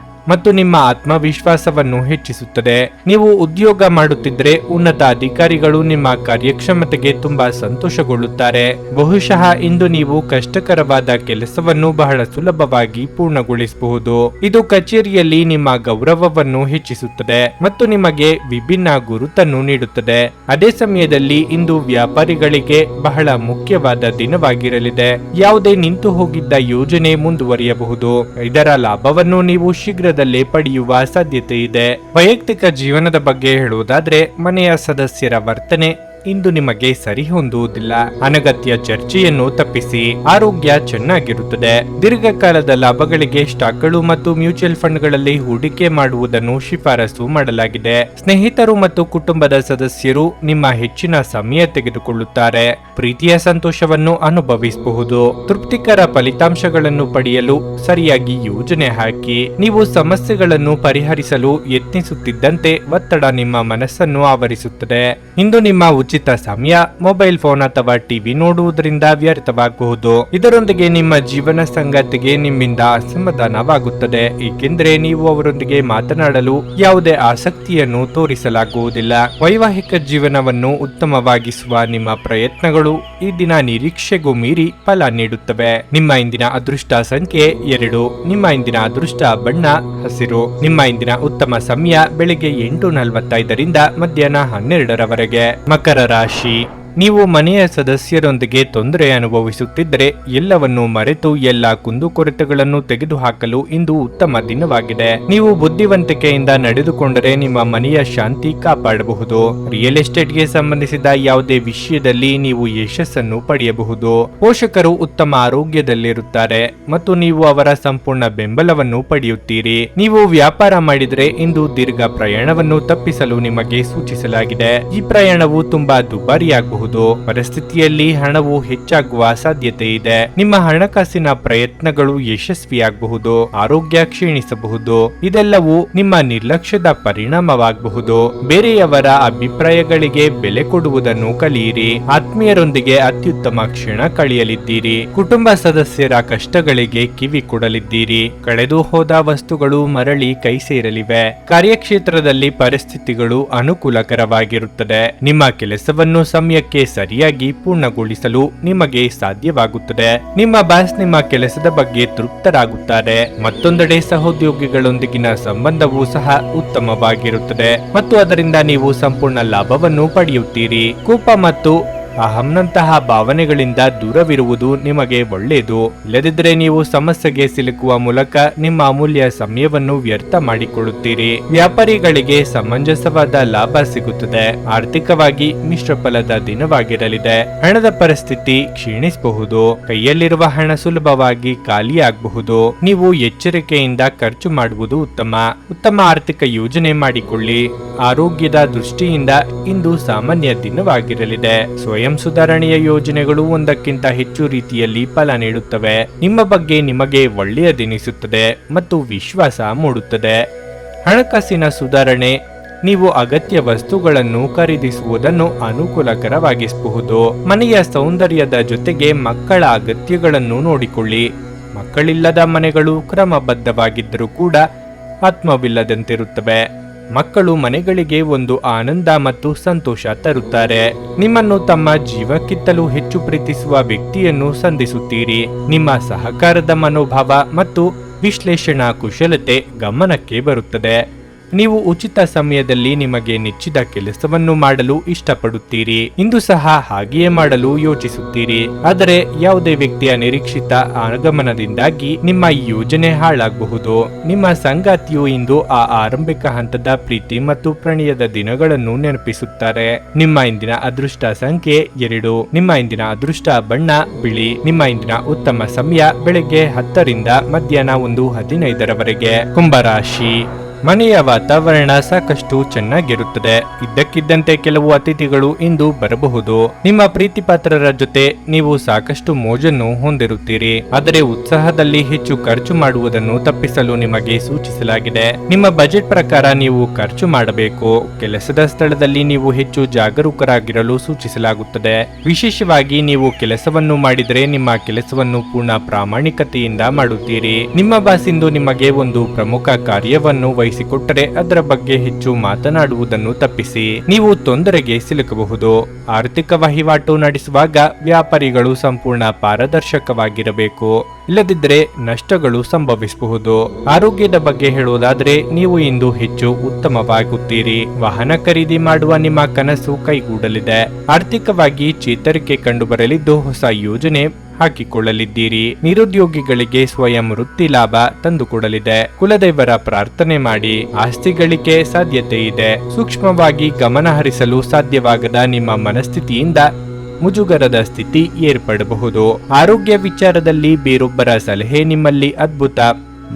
ಮತ್ತು ನಿಮ್ಮ ಆತ್ಮವಿಶ್ವಾಸವನ್ನು ಹೆಚ್ಚಿಸುತ್ತದೆ. ನೀವು ಉದ್ಯೋಗ ಮಾಡುತ್ತಿದ್ದರೆ ಉನ್ನತ ಅಧಿಕಾರಿಗಳು ನಿಮ್ಮ ಕಾರ್ಯಕ್ಷಮತೆಗೆ ತುಂಬಾ ಸಂತೋಷಗೊಳ್ಳುತ್ತಾರೆ. ಬಹುಶಃ ಇಂದು ನೀವು ಕಷ್ಟಕರವಾದ ಕೆಲಸವನ್ನು ಬಹಳ ಸುಲಭವಾಗಿ ಪೂರ್ಣಗೊಳಿಸಬಹುದು. ಇದು ಕಚೇರಿಯಲ್ಲಿ ನಿಮ್ಮ ಗೌರವವನ್ನು ಹೆಚ್ಚಿಸುತ್ತದೆ ಮತ್ತು ನಿಮಗೆ ವಿಭಿನ್ನ ಗುರುತನ್ನು ನೀಡುತ್ತದೆ. ಅದೇ ಸಮಯದಲ್ಲಿ ಇಂದು ವ್ಯಾಪಾರಿಗಳಿಗೆ ಬಹಳ ಮುಖ್ಯವಾದ ದಿನವಾಗಿರಲಿದೆ. ಯಾವುದೇ ನಿಂತು ಹೋಗಿದ್ದ ಯೋಜನೆ ಮುಂದುವರಿಯಬಹುದು. ಇದರ ಲಾಭವನ್ನು ನೀವು ಶೀಘ್ರದಲ್ಲೇ ಪಡೆಯುವ ಸಾಧ್ಯತೆ ಇದೆ. ವೈಯಕ್ತಿಕ ಜೀವನದ ಬಗ್ಗೆ ಹೇಳುವುದಾದ್ರೆ, ಮನೆಯ ಸದಸ್ಯರ ವರ್ತನೆ ಇಂದು ನಿಮಗೆ ಸರಿ ಹೊಂದುವುದಿಲ್ಲ. ಅನಗತ್ಯ ಚರ್ಚೆಯನ್ನು ತಪ್ಪಿಸಿ. ಆರೋಗ್ಯ ಚೆನ್ನಾಗಿರುತ್ತದೆ. ದೀರ್ಘಕಾಲದ ಲಾಭಗಳಿಗೆ ಸ್ಟಾಕ್ಗಳು ಮತ್ತು ಮ್ಯೂಚುವಲ್ ಫಂಡ್ಗಳಲ್ಲಿ ಹೂಡಿಕೆ ಮಾಡುವುದನ್ನು ಶಿಫಾರಸು ಮಾಡಲಾಗಿದೆ. ಸ್ನೇಹಿತರು ಮತ್ತು ಕುಟುಂಬದ ಸದಸ್ಯರು ನಿಮ್ಮ ಹೆಚ್ಚಿನ ಸಮಯ ತೆಗೆದುಕೊಳ್ಳುತ್ತಾರೆ. ಪ್ರೀತಿಯ ಸಂತೋಷವನ್ನು ಅನುಭವಿಸಬಹುದು. ತೃಪ್ತಿಕರ ಫಲಿತಾಂಶಗಳನ್ನು ಪಡೆಯಲು ಸರಿಯಾಗಿ ಯೋಜನೆ ಹಾಕಿ. ನೀವು ಸಮಸ್ಯೆಗಳನ್ನು ಪರಿಹರಿಸಲು ಯತ್ನಿಸುತ್ತಿದ್ದಂತೆ ಒತ್ತಡ ನಿಮ್ಮ ಮನಸ್ಸನ್ನು ಆವರಿಸುತ್ತದೆ. ಇಂದು ನಿಮ್ಮ ಉಚಿತ ಸಮಯ ಮೊಬೈಲ್ ಫೋನ್ ಅಥವಾ ಟಿವಿ ನೋಡುವುದರಿಂದ ವ್ಯರ್ಥವಾಗಬಹುದು. ಇದರೊಂದಿಗೆ ನಿಮ್ಮ ಜೀವನ ಸಂಗಾತಿಗೆ ನಿಮ್ಮಿಂದ ಅಸಮಾಧಾನವಾಗುತ್ತದೆ, ಏಕೆಂದರೆ ನೀವು ಅವರೊಂದಿಗೆ ಮಾತನಾಡಲು ಯಾವುದೇ ಆಸಕ್ತಿಯನ್ನು ತೋರಿಸಲಾಗುವುದಿಲ್ಲ. ವೈವಾಹಿಕ ಜೀವನವನ್ನು ಉತ್ತಮವಾಗಿಸುವ ನಿಮ್ಮ ಪ್ರಯತ್ನಗಳು ಈ ದಿನ ನಿರೀಕ್ಷೆಗೂ ಮೀರಿ ಫಲ ನೀಡುತ್ತವೆ. ನಿಮ್ಮ ಇಂದಿನ ಅದೃಷ್ಟ ಸಂಖ್ಯೆ 2. ನಿಮ್ಮ ಇಂದಿನ ಅದೃಷ್ಟ ಬಣ್ಣ ಹಸಿರು. ನಿಮ್ಮ ಇಂದಿನ ಉತ್ತಮ ಸಮಯ ಬೆಳಿಗ್ಗೆ 8:45ರಿಂದ ಮಧ್ಯಾಹ್ನ 12ರವರೆಗೆ. ಮಕರ ರಾಶಿ. ನೀವು ಮನೆಯ ಸದಸ್ಯರೊಂದಿಗೆ ತೊಂದರೆ ಅನುಭವಿಸುತ್ತಿದ್ದರೆ ಎಲ್ಲವನ್ನೂ ಮರೆತು ಎಲ್ಲ ಕುಂದುಕೊರತೆಗಳನ್ನು ತೆಗೆದುಹಾಕಲು ಇಂದು ಉತ್ತಮ ದಿನವಾಗಿದೆ. ನೀವು ಬುದ್ಧಿವಂತಿಕೆಯಿಂದ ನಡೆದುಕೊಂಡರೆ ನಿಮ್ಮ ಮನೆಯ ಶಾಂತಿ ಕಾಪಾಡಬಹುದು. ರಿಯಲ್ ಎಸ್ಟೇಟ್ಗೆ ಸಂಬಂಧಿಸಿದ ಯಾವುದೇ ವಿಷಯದಲ್ಲಿ ನೀವು ಯಶಸ್ಸನ್ನು ಪಡೆಯಬಹುದು. ಪೋಷಕರು ಉತ್ತಮ ಆರೋಗ್ಯದಲ್ಲಿರುತ್ತಾರೆ ಮತ್ತು ನೀವು ಅವರ ಸಂಪೂರ್ಣ ಬೆಂಬಲವನ್ನು ಪಡೆಯುತ್ತೀರಿ. ನೀವು ವ್ಯಾಪಾರ ಮಾಡಿದರೆ ಇಂದು ದೀರ್ಘ ಪ್ರಯಾಣವನ್ನು ತಪ್ಪಿಸಲು ನಿಮಗೆ ಸೂಚಿಸಲಾಗಿದೆ. ಈ ಪ್ರಯಾಣವು ತುಂಬಾ ದುಬಾರಿಯಾಗಬಹುದು. ಪರಿಸ್ಥಿತಿಯಲ್ಲಿ ಹಣವು ಹೆಚ್ಚಾಗುವ ಸಾಧ್ಯತೆ ಇದೆ. ನಿಮ್ಮ ಹಣಕಾಸಿನ ಪ್ರಯತ್ನಗಳು ಯಶಸ್ವಿಯಾಗಬಹುದು. ಆರೋಗ್ಯ ಕ್ಷೀಣಿಸಬಹುದು. ಇದೆಲ್ಲವೂ ನಿಮ್ಮ ನಿರ್ಲಕ್ಷ್ಯದ ಪರಿಣಾಮವಾಗಬಹುದು. ಬೇರೆಯವರ ಅಭಿಪ್ರಾಯಗಳಿಗೆ ಬೆಲೆ ಕೊಡುವುದನ್ನು ಕಲಿಯಿರಿ. ಆತ್ಮೀಯರೊಂದಿಗೆ ಅತ್ಯುತ್ತಮ ಕ್ಷಣ ಕಳೆಯಲಿದ್ದೀರಿ. ಕುಟುಂಬ ಸದಸ್ಯರ ಕಷ್ಟಗಳಿಗೆ ಕಿವಿ ಕೊಡಲಿದ್ದೀರಿ. ಕಳೆದು ಹೋದ ವಸ್ತುಗಳು ಮರಳಿ ಕೈ ಸೇರಲಿವೆ. ಕಾರ್ಯಕ್ಷೇತ್ರದಲ್ಲಿ ಪರಿಸ್ಥಿತಿಗಳು ಅನುಕೂಲಕರವಾಗಿರುತ್ತದೆ. ನಿಮ್ಮ ಕೆಲಸವನ್ನು ಸಮಯಕ್ಕೆ ಸರಿಯಾಗಿ ಪೂರ್ಣಗೊಳಿಸಲು ನಿಮಗೆ ಸಾಧ್ಯವಾಗುತ್ತದೆ. ನಿಮ್ಮ ಬಾಸ್ ನಿಮ್ಮ ಕೆಲಸದ ಬಗ್ಗೆ ತೃಪ್ತರಾಗುತ್ತಾರೆ. ಮತ್ತೊಂದೆಡೆ ಸಹೋದ್ಯೋಗಿಗಳೊಂದಿಗಿನ ಸಂಬಂಧವೂ ಸಹ ಉತ್ತಮವಾಗಿರುತ್ತದೆ ಮತ್ತು ಅದರಿಂದ ನೀವು ಸಂಪೂರ್ಣ ಲಾಭವನ್ನು ಪಡೆಯುತ್ತೀರಿ. ಕೋಪ ಮತ್ತು ಅಹಂನಂತಹ ಭಾವನೆಗಳಿಂದ ದೂರವಿರುವುದು ನಿಮಗೆ ಒಳ್ಳೆಯದು. ಇಲ್ಲದಿದ್ದರೆ ನೀವು ಸಮಸ್ಯೆಗೆ ಸಿಲುಕುವ ಮೂಲಕ ನಿಮ್ಮ ಅಮೂಲ್ಯ ಸಮಯವನ್ನು ವ್ಯರ್ಥ ಮಾಡಿಕೊಳ್ಳುತ್ತೀರಿ. ವ್ಯಾಪಾರಿಗಳಿಗೆ ಸಮಂಜಸವಾದ ಲಾಭ ಸಿಗುತ್ತದೆ. ಆರ್ಥಿಕವಾಗಿ ಮಿಶ್ರ ಫಲದ ದಿನವಾಗಿರಲಿದೆ. ಹಣದ ಪರಿಸ್ಥಿತಿ ಕ್ಷೀಣಿಸಬಹುದು. ಕೈಯಲ್ಲಿರುವ ಹಣ ಸುಲಭವಾಗಿ ಖಾಲಿಯಾಗಬಹುದು. ನೀವು ಎಚ್ಚರಿಕೆಯಿಂದ ಖರ್ಚು ಮಾಡುವುದು ಉತ್ತಮ. ಉತ್ತಮ ಆರ್ಥಿಕ ಯೋಜನೆ ಮಾಡಿಕೊಳ್ಳಿ. ಆರೋಗ್ಯದ ದೃಷ್ಟಿಯಿಂದ ಇಂದು ಸಾಮಾನ್ಯ ದಿನವಾಗಿರಲಿದೆ. ಸ್ವಯಂ ಸುಧಾರಣೆಯ ಯೋಜನೆಗಳು ಒಂದಕ್ಕಿಂತ ಹೆಚ್ಚು ರೀತಿಯಲ್ಲಿ ಫಲ ನೀಡುತ್ತವೆ. ನಿಮ್ಮ ಬಗ್ಗೆ ನಿಮಗೆ ಒಳ್ಳೆಯದೆನಿಸುತ್ತದೆ ಮತ್ತು ವಿಶ್ವಾಸ ಮೂಡುತ್ತದೆ. ಹಣಕಾಸಿನ ಸುಧಾರಣೆ ನೀವು ಅಗತ್ಯ ವಸ್ತುಗಳನ್ನು ಖರೀದಿಸುವುದನ್ನು ಅನುಕೂಲಕರವಾಗಿಸಬಹುದು. ಮನೆಯ ಸೌಂದರ್ಯದ ಜೊತೆಗೆ ಮಕ್ಕಳ ಅಗತ್ಯಗಳನ್ನು ನೋಡಿಕೊಳ್ಳಿ. ಮಕ್ಕಳಿಲ್ಲದ ಮನೆಗಳು ಕ್ರಮಬದ್ಧವಾಗಿದ್ದರೂ ಕೂಡ ಆತ್ಮವಿಲ್ಲದಂತಿರುತ್ತವೆ. ಮಕ್ಕಳು ಮನೆಗಳಿಗೆ ಒಂದು ಆನಂದ ಮತ್ತು ಸಂತೋಷ ತರುತ್ತಾರೆ. ನಿಮ್ಮನ್ನು ತಮ್ಮ ಜೀವಕ್ಕಿಂತಲೂ ಹೆಚ್ಚು ಪ್ರೀತಿಸುವ ವ್ಯಕ್ತಿಯನ್ನು ಸಂಧಿಸುತ್ತೀರಿ. ನಿಮ್ಮ ಸಹಕಾರದ ಮನೋಭಾವ ಮತ್ತು ವಿಶ್ಲೇಷಣಾ ಕುಶಲತೆ ಗಮನಕ್ಕೆ ಬರುತ್ತದೆ. ನೀವು ಉಚಿತ ಸಮಯದಲ್ಲಿ ನಿಮಗೆ ನೆಚ್ಚಿದ ಕೆಲಸವನ್ನು ಮಾಡಲು ಇಷ್ಟಪಡುತ್ತೀರಿ. ಇಂದು ಸಹ ಹಾಗೆಯೇ ಮಾಡಲು ಯೋಚಿಸುತ್ತೀರಿ. ಆದರೆ ಯಾವುದೇ ವ್ಯಕ್ತಿಯ ನಿರೀಕ್ಷಿತ ಆಗಮನದಿಂದಾಗಿ ನಿಮ್ಮ ಈ ಯೋಜನೆ ಹಾಳಾಗಬಹುದು. ನಿಮ್ಮ ಸಂಗಾತಿಯು ಇಂದು ಆ ಆರಂಭಿಕ ಹಂತದ ಪ್ರೀತಿ ಮತ್ತು ಪ್ರಣಯದ ದಿನಗಳನ್ನು ನೆನಪಿಸುತ್ತಾರೆ. ನಿಮ್ಮ ಇಂದಿನ ಅದೃಷ್ಟ ಸಂಖ್ಯೆ 2. ನಿಮ್ಮ ಇಂದಿನ ಅದೃಷ್ಟ ಬಣ್ಣ ಬಿಳಿ. ನಿಮ್ಮ ಇಂದಿನ ಉತ್ತಮ ಸಮಯ ಬೆಳಗ್ಗೆ 10ರಿಂದ ಮಧ್ಯಾಹ್ನ 1:15ರವರೆಗೆ. ಕುಂಭರಾಶಿ. ಮನೆಯ ವಾತಾವರಣ ಸಾಕಷ್ಟು ಚೆನ್ನಾಗಿರುತ್ತದೆ. ಇದ್ದಕ್ಕಿದ್ದಂತೆ ಕೆಲವು ಅತಿಥಿಗಳು ಇಂದು ಬರಬಹುದು. ನಿಮ್ಮ ಪ್ರೀತಿ ಪಾತ್ರರ ಜೊತೆ ನೀವು ಸಾಕಷ್ಟು ಮೋಜನ್ನು ಹೊಂದಿರುತ್ತೀರಿ. ಆದರೆ ಉತ್ಸಾಹದಲ್ಲಿ ಹೆಚ್ಚು ಖರ್ಚು ಮಾಡುವುದನ್ನು ತಪ್ಪಿಸಲು ನಿಮಗೆ ಸೂಚಿಸಲಾಗಿದೆ. ನಿಮ್ಮ ಬಜೆಟ್ ಪ್ರಕಾರ ನೀವು ಖರ್ಚು ಮಾಡಬೇಕು. ಕೆಲಸದ ಸ್ಥಳದಲ್ಲಿ ನೀವು ಹೆಚ್ಚು ಜಾಗರೂಕರಾಗಿರಲು ಸೂಚಿಸಲಾಗುತ್ತದೆ. ವಿಶೇಷವಾಗಿ ನೀವು ಕೆಲಸವನ್ನು ಮಾಡಿದರೆ ನಿಮ್ಮ ಕೆಲಸವನ್ನು ಪೂರ್ಣ ಪ್ರಾಮಾಣಿಕತೆಯಿಂದ ಮಾಡುತ್ತೀರಿ. ನಿಮ್ಮ ಬಾಸ್ ಇಂದು ನಿಮಗೆ ಒಂದು ಪ್ರಮುಖ ಕಾರ್ಯವನ್ನು ವಹಿಸಿಕೊಟ್ಟರೆ ಅದರ ಬಗ್ಗೆ ಹೆಚ್ಚು ಮಾತನಾಡುವುದನ್ನು ತಪ್ಪಿಸಿ. ನೀವು ತೊಂದರೆಗೆ ಸಿಲುಕಬಹುದು. ಆರ್ಥಿಕ ವಹಿವಾಟು ನಡೆಸುವಾಗ ವ್ಯಾಪಾರಿಗಳು ಸಂಪೂರ್ಣ ಪಾರದರ್ಶಕವಾಗಿರಬೇಕು. ಇಲ್ಲದಿದ್ದರೆ ನಷ್ಟಗಳು ಸಂಭವಿಸಬಹುದು. ಆರೋಗ್ಯದ ಬಗ್ಗೆ ಹೇಳುವುದಾದರೆ ನೀವು ಇಂದು ಹೆಚ್ಚು ಉತ್ತಮವಾಗುತ್ತೀರಿ. ವಾಹನ ಖರೀದಿ ಮಾಡುವ ನಿಮ್ಮ ಕನಸು ಕೈಗೂಡಲಿದೆ. ಆರ್ಥಿಕವಾಗಿ ಚೇತರಿಕೆ ಕಂಡುಬರಲಿದ್ದು ಹೊಸ ಯೋಜನೆ ಹಾಕಿಕೊಳ್ಳಲಿದ್ದೀರಿ. ನಿರುದ್ಯೋಗಿಗಳಿಗೆ ಸ್ವಯಂ ವೃತ್ತಿ ಲಾಭ ತಂದುಕೊಡಲಿದೆ. ಕುಲದೈವರ ಪ್ರಾರ್ಥನೆ ಮಾಡಿ. ಆಸ್ತಿ ಗಳಿಕೆ ಸಾಧ್ಯತೆ ಇದೆ. ಸೂಕ್ಷ್ಮವಾಗಿ ಗಮನ ಹರಿಸಲು ಸಾಧ್ಯವಾಗದ ನಿಮ್ಮ ಮನಸ್ಥಿತಿಯಿಂದ ಮುಜುಗರದ ಸ್ಥಿತಿ ಏರ್ಪಡಬಹುದು. ಆರೋಗ್ಯ ವಿಚಾರದಲ್ಲಿ ಬೇರೊಬ್ಬರ ಸಲಹೆ ನಿಮ್ಮಲ್ಲಿ ಅದ್ಭುತ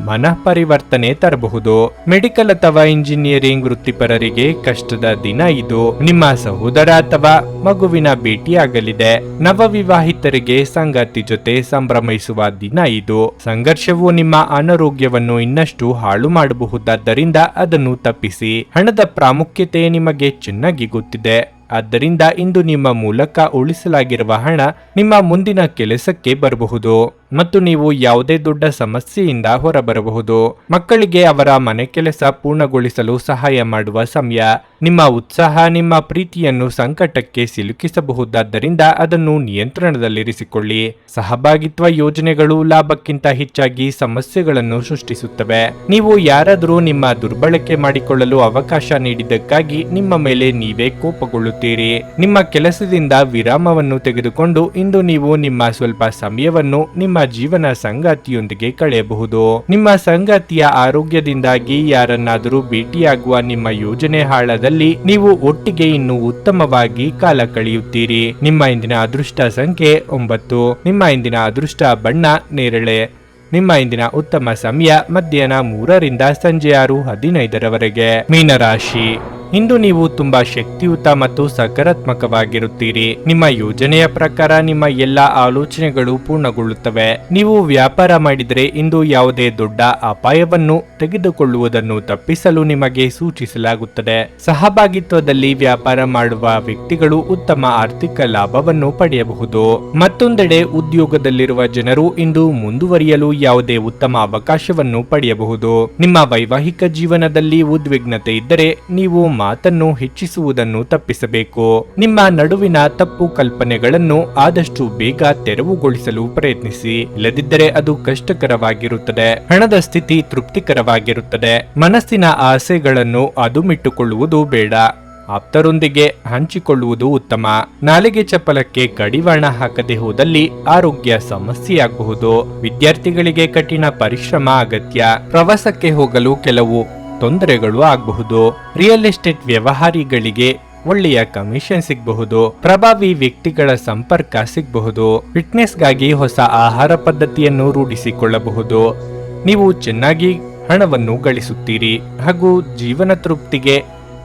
ಮನಃ ಪರಿವರ್ತನೆ ತರಬಹುದು. ಮೆಡಿಕಲ್ ಅಥವಾ ಇಂಜಿನಿಯರಿಂಗ್ ವೃತ್ತಿಪರರಿಗೆ ಕಷ್ಟದ ದಿನ ಇದು. ನಿಮ್ಮ ಸಹೋದರ ಅಥವಾ ಮಗುವಿನ ಭೇಟಿಯಾಗಲಿದೆ. ನವವಿವಾಹಿತರಿಗೆ ಸಂಗಾತಿ ಜೊತೆ ಸಂಭ್ರಮಿಸುವ ದಿನ ಇದು. ಸಂಘರ್ಷವು ನಿಮ್ಮ ಅನಾರೋಗ್ಯವನ್ನು ಇನ್ನಷ್ಟು ಹಾಳು ಮಾಡಬಹುದಾದ್ದರಿಂದ ಅದನ್ನು ತಪ್ಪಿಸಿ. ಹಣದ ಪ್ರಾಮುಖ್ಯತೆ ನಿಮಗೆ ಚೆನ್ನಾಗಿ ಗೊತ್ತಿದೆ. ಆದ್ದರಿಂದ ಇಂದು ನಿಮ್ಮ ಮೂಲಕ ಉಳಿಸಲಾಗಿರುವ ಹಣ ನಿಮ್ಮ ಮುಂದಿನ ಕೆಲಸಕ್ಕೆ ಬರಬಹುದು ಮತ್ತು ನೀವು ಯಾವುದೇ ದೊಡ್ಡ ಸಮಸ್ಯೆಯಿಂದ ಹೊರಬರಬಹುದು. ಮಕ್ಕಳಿಗೆ ಅವರ ಮನೆ ಕೆಲಸ ಪೂರ್ಣಗೊಳಿಸಲು ಸಹಾಯ ಮಾಡುವ ಸಮಯ. ನಿಮ್ಮ ಉತ್ಸಾಹ ನಿಮ್ಮ ಪ್ರೀತಿಯನ್ನು ಸಂಕಟಕ್ಕೆ ಸಿಲುಕಿಸಬಹುದಾದ್ದರಿಂದ ಅದನ್ನು ನಿಯಂತ್ರಣದಲ್ಲಿರಿಸಿಕೊಳ್ಳಿ. ಸಹಭಾಗಿತ್ವ ಯೋಜನೆಗಳು ಲಾಭಕ್ಕಿಂತ ಹೆಚ್ಚಾಗಿ ಸಮಸ್ಯೆಗಳನ್ನು ಸೃಷ್ಟಿಸುತ್ತವೆ. ನೀವು ಯಾರಾದರೂ ನಿಮ್ಮ ದುರ್ಬಳಕೆ ಮಾಡಿಕೊಳ್ಳಲು ಅವಕಾಶ ನೀಡಿದ್ದಕ್ಕಾಗಿ ನಿಮ್ಮ ಮೇಲೆ ನೀವೇ ಕೋಪಗೊಳ್ಳುತ್ತೀರಿ. ನಿಮ್ಮ ಕೆಲಸದಿಂದ ವಿರಾಮವನ್ನು ತೆಗೆದುಕೊಂಡು ಇಂದು ನೀವು ನಿಮ್ಮ ಸ್ವಲ್ಪ ಸಮಯವನ್ನು ನಿಮ್ಮ ಜೀವನ ಸಂಗಾತಿಯೊಂದಿಗೆ ಕಳೆಯಬಹುದು. ನಿಮ್ಮ ಸಂಗಾತಿಯ ಆರೋಗ್ಯದಿಂದಾಗಿ ಯಾರನ್ನಾದರೂ ಭೇಟಿಯಾಗುವ ನಿಮ್ಮ ಯೋಜನೆ ಹಾಳದಲ್ಲಿ ನೀವು ಒಟ್ಟಿಗೆ ಇನ್ನೂ ಉತ್ತಮವಾಗಿ ಕಾಲ ಕಳೆಯುತ್ತೀರಿ. ನಿಮ್ಮ ಇಂದಿನ ಅದೃಷ್ಟ ಸಂಖ್ಯೆ 9. ನಿಮ್ಮ ಇಂದಿನ ಅದೃಷ್ಟ ಬಣ್ಣ ನೇರಳೆ. ನಿಮ್ಮ ಇಂದಿನ ಉತ್ತಮ ಸಮಯ ಮಧ್ಯಾಹ್ನ 3 ರಿಂದ ಸಂಜೆ 6:15 ಮೀನರಾಶಿ. ಇಂದು ನೀವು ತುಂಬಾ ಶಕ್ತಿಯುತ ಮತ್ತು ಸಕಾರಾತ್ಮಕವಾಗಿರುತ್ತೀರಿ. ನಿಮ್ಮ ಯೋಜನೆಯ ಪ್ರಕಾರ ನಿಮ್ಮ ಎಲ್ಲಾ ಆಲೋಚನೆಗಳು ಪೂರ್ಣಗೊಳ್ಳುತ್ತವೆ. ನೀವು ವ್ಯಾಪಾರ ಮಾಡಿದರೆ ಇಂದು ಯಾವುದೇ ದೊಡ್ಡ ಅಪಾಯವನ್ನು ತೆಗೆದುಕೊಳ್ಳುವುದನ್ನು ತಪ್ಪಿಸಲು ನಿಮಗೆ ಸೂಚಿಸಲಾಗುತ್ತದೆ. ಸಹಭಾಗಿತ್ವದಲ್ಲಿ ವ್ಯಾಪಾರ ಮಾಡುವ ವ್ಯಕ್ತಿಗಳು ಉತ್ತಮ ಆರ್ಥಿಕ ಲಾಭವನ್ನು ಪಡೆಯಬಹುದು. ಮತ್ತೊಂದೆಡೆ ಉದ್ಯೋಗದಲ್ಲಿರುವ ಜನರು ಇಂದು ಮುಂದುವರಿಯಲು ಯಾವುದೇ ಉತ್ತಮ ಅವಕಾಶವನ್ನು ಪಡೆಯಬಹುದು. ನಿಮ್ಮ ವೈವಾಹಿಕ ಜೀವನದಲ್ಲಿ ಉದ್ವಿಗ್ನತೆ ಇದ್ದರೆ ನೀವು ಮಾತನ್ನು ಹೆಚ್ಚಿಸುವುದನ್ನು ತಪ್ಪಿಸಬೇಕು. ನಿಮ್ಮ ನಡುವಿನ ತಪ್ಪು ಕಲ್ಪನೆಗಳನ್ನು ಆದಷ್ಟು ಬೇಗ ತೆರವುಗೊಳಿಸಲು ಪ್ರಯತ್ನಿಸಿ. ಇಲ್ಲದಿದ್ದರೆ ಅದು ಕಷ್ಟಕರವಾಗಿರುತ್ತದೆ. ಹಣದ ಸ್ಥಿತಿ ತೃಪ್ತಿಕರವಾಗಿರುತ್ತದೆ. ಮನಸ್ಸಿನ ಆಸೆಗಳನ್ನು ಅದುಮಿಟ್ಟುಕೊಳ್ಳುವುದು ಬೇಡ. ಆಪ್ತರೊಂದಿಗೆ ಹಂಚಿಕೊಳ್ಳುವುದು ಉತ್ತಮ. ನಾಲಿಗೆ ಚಪಲಕ್ಕೆ ಕಡಿವಾಣ ಹಾಕದೆ ಹೋದಲ್ಲಿ ಆರೋಗ್ಯ ಸಮಸ್ಯೆಯಾಗಬಹುದು. ವಿದ್ಯಾರ್ಥಿಗಳಿಗೆ ಕಠಿಣ ಪರಿಶ್ರಮ ಅಗತ್ಯ. ಪ್ರವಾಸಕ್ಕೆ ಹೋಗಲು ಕೆಲವು ತೊಂದರೆಗಳು ಆಗಬಹುದು. ರಿಯಲ್ ಎಸ್ಟೇಟ್ ವ್ಯವಹಾರಿಗಳಿಗೆ ಒಳ್ಳೆಯ ಕಮಿಷನ್ ಸಿಗಬಹುದು. ಪ್ರಭಾವಿ ವ್ಯಕ್ತಿಗಳ ಸಂಪರ್ಕ ಸಿಗಬಹುದು. ಫಿಟ್ನೆಸ್ಗಾಗಿ ಹೊಸ ಆಹಾರ ಪದ್ಧತಿಯನ್ನು ರೂಢಿಸಿಕೊಳ್ಳಬಹುದು. ನೀವು ಚೆನ್ನಾಗಿ ಹಣವನ್ನು ಗಳಿಸುತ್ತೀರಿ ಹಾಗೂ ಜೀವನ ತೃಪ್ತಿಗೆ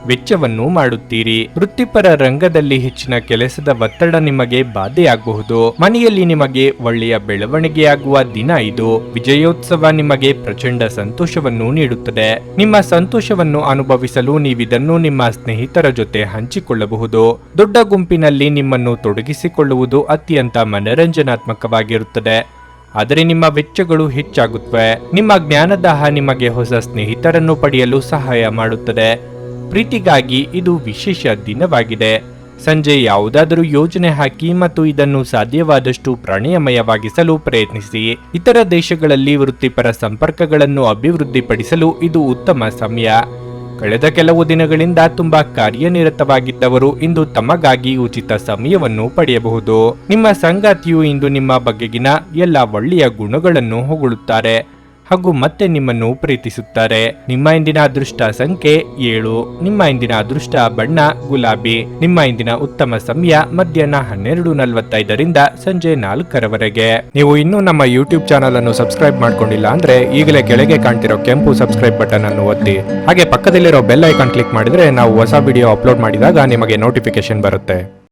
ವೆಚ್ಚವನ್ನು ಮಾಡುತ್ತೀರಿ. ವೃತ್ತಿಪರ ರಂಗದಲ್ಲಿ ಹೆಚ್ಚಿನ ಕೆಲಸದ ಒತ್ತಡ ನಿಮಗೆ ಬಾಧೆಯಾಗಬಹುದು. ಮನೆಯಲ್ಲಿ ನಿಮಗೆ ಒಳ್ಳೆಯ ಬೆಳವಣಿಗೆಯಾಗುವ ದಿನ ಇದು. ವಿಜಯೋತ್ಸವ ನಿಮಗೆ ಪ್ರಚಂಡ ಸಂತೋಷವನ್ನು ನೀಡುತ್ತದೆ. ನಿಮ್ಮ ಸಂತೋಷವನ್ನು ಅನುಭವಿಸಲು ನೀವಿದನ್ನು ನಿಮ್ಮ ಸ್ನೇಹಿತರ ಜೊತೆ ಹಂಚಿಕೊಳ್ಳಬಹುದು. ದೊಡ್ಡ ಗುಂಪಿನಲ್ಲಿ ನಿಮ್ಮನ್ನು ತೊಡಗಿಸಿಕೊಳ್ಳುವುದು ಅತ್ಯಂತ ಮನರಂಜನಾತ್ಮಕವಾಗಿರುತ್ತದೆ. ಆದರೆ ನಿಮ್ಮ ವೆಚ್ಚಗಳು ಹೆಚ್ಚಾಗುತ್ತವೆ. ನಿಮ್ಮ ಜ್ಞಾನದಾಹ ನಿಮಗೆ ಹೊಸ ಸ್ನೇಹಿತರನ್ನು ಪಡೆಯಲು ಸಹಾಯ ಮಾಡುತ್ತದೆ. ಪ್ರೀತಿಗಾಗಿ ಇದು ವಿಶೇಷ ದಿನವಾಗಿದೆ. ಸಂಜೆ ಯಾವುದಾದರೂ ಯೋಜನೆ ಹಾಕಿ ಮತ್ತು ಇದನ್ನು ಸಾಧ್ಯವಾದಷ್ಟು ಪ್ರಣಯಮಯವಾಗಿಸಲು ಪ್ರಯತ್ನಿಸಿ. ಇತರ ದೇಶಗಳಲ್ಲಿ ವೃತ್ತಿಪರ ಸಂಪರ್ಕಗಳನ್ನು ಅಭಿವೃದ್ಧಿಪಡಿಸಲು ಇದು ಉತ್ತಮ ಸಮಯ. ಕಳೆದ ಕೆಲವು ದಿನಗಳಿಂದ ತುಂಬಾ ಕಾರ್ಯನಿರತವಾಗಿದ್ದವರು ಇಂದು ತಮಗಾಗಿ ಉಚಿತ ಸಮಯವನ್ನು ಪಡೆಯಬಹುದು. ನಿಮ್ಮ ಸಂಗಾತಿಯು ಇಂದು ನಿಮ್ಮ ಬಗೆಗಿನ ಎಲ್ಲ ಒಳ್ಳೆಯ ಗುಣಗಳನ್ನು ಹೊಗಳುತ್ತಾರೆ ಹಾಗೂ ಮತ್ತೆ ನಿಮ್ಮನ್ನು ಪ್ರೀತಿಸುತ್ತಾರೆ. ನಿಮ್ಮ ಇಂದಿನ ಅದೃಷ್ಟ ಸಂಖ್ಯೆ 7. ನಿಮ್ಮ ಇಂದಿನ ಅದೃಷ್ಟ ಬಣ್ಣ ಗುಲಾಬಿ. ನಿಮ್ಮ ಇಂದಿನ ಉತ್ತಮ ಸಮಯ ಮಧ್ಯಾಹ್ನ 12:45 ಸಂಜೆ 4:00 ನೀವು ಇನ್ನೂ ನಮ್ಮ ಯೂಟ್ಯೂಬ್ ಚಾನಲ್ ಅನ್ನು ಸಬ್ಸ್ಕ್ರೈಬ್ ಮಾಡ್ಕೊಂಡಿಲ್ಲ ಅಂದ್ರೆ ಈಗಲೇ ಕೆಳಗೆ ಕಾಣ್ತಿರೋ ಕೆಂಪು ಸಬ್ಸ್ಕ್ರೈಬ್ ಬಟನ್ ಅನ್ನು ಒತ್ತಿ. ಹಾಗೆ ಪಕ್ಕದಲ್ಲಿರೋ ಬೆಲ್ ಐಕಾನ್ ಕ್ಲಿಕ್ ಮಾಡಿದ್ರೆ ನಾವು ಹೊಸ ವಿಡಿಯೋ ಅಪ್ಲೋಡ್ ಮಾಡಿದಾಗ ನಿಮಗೆ ನೋಟಿಫಿಕೇಶನ್ ಬರುತ್ತೆ.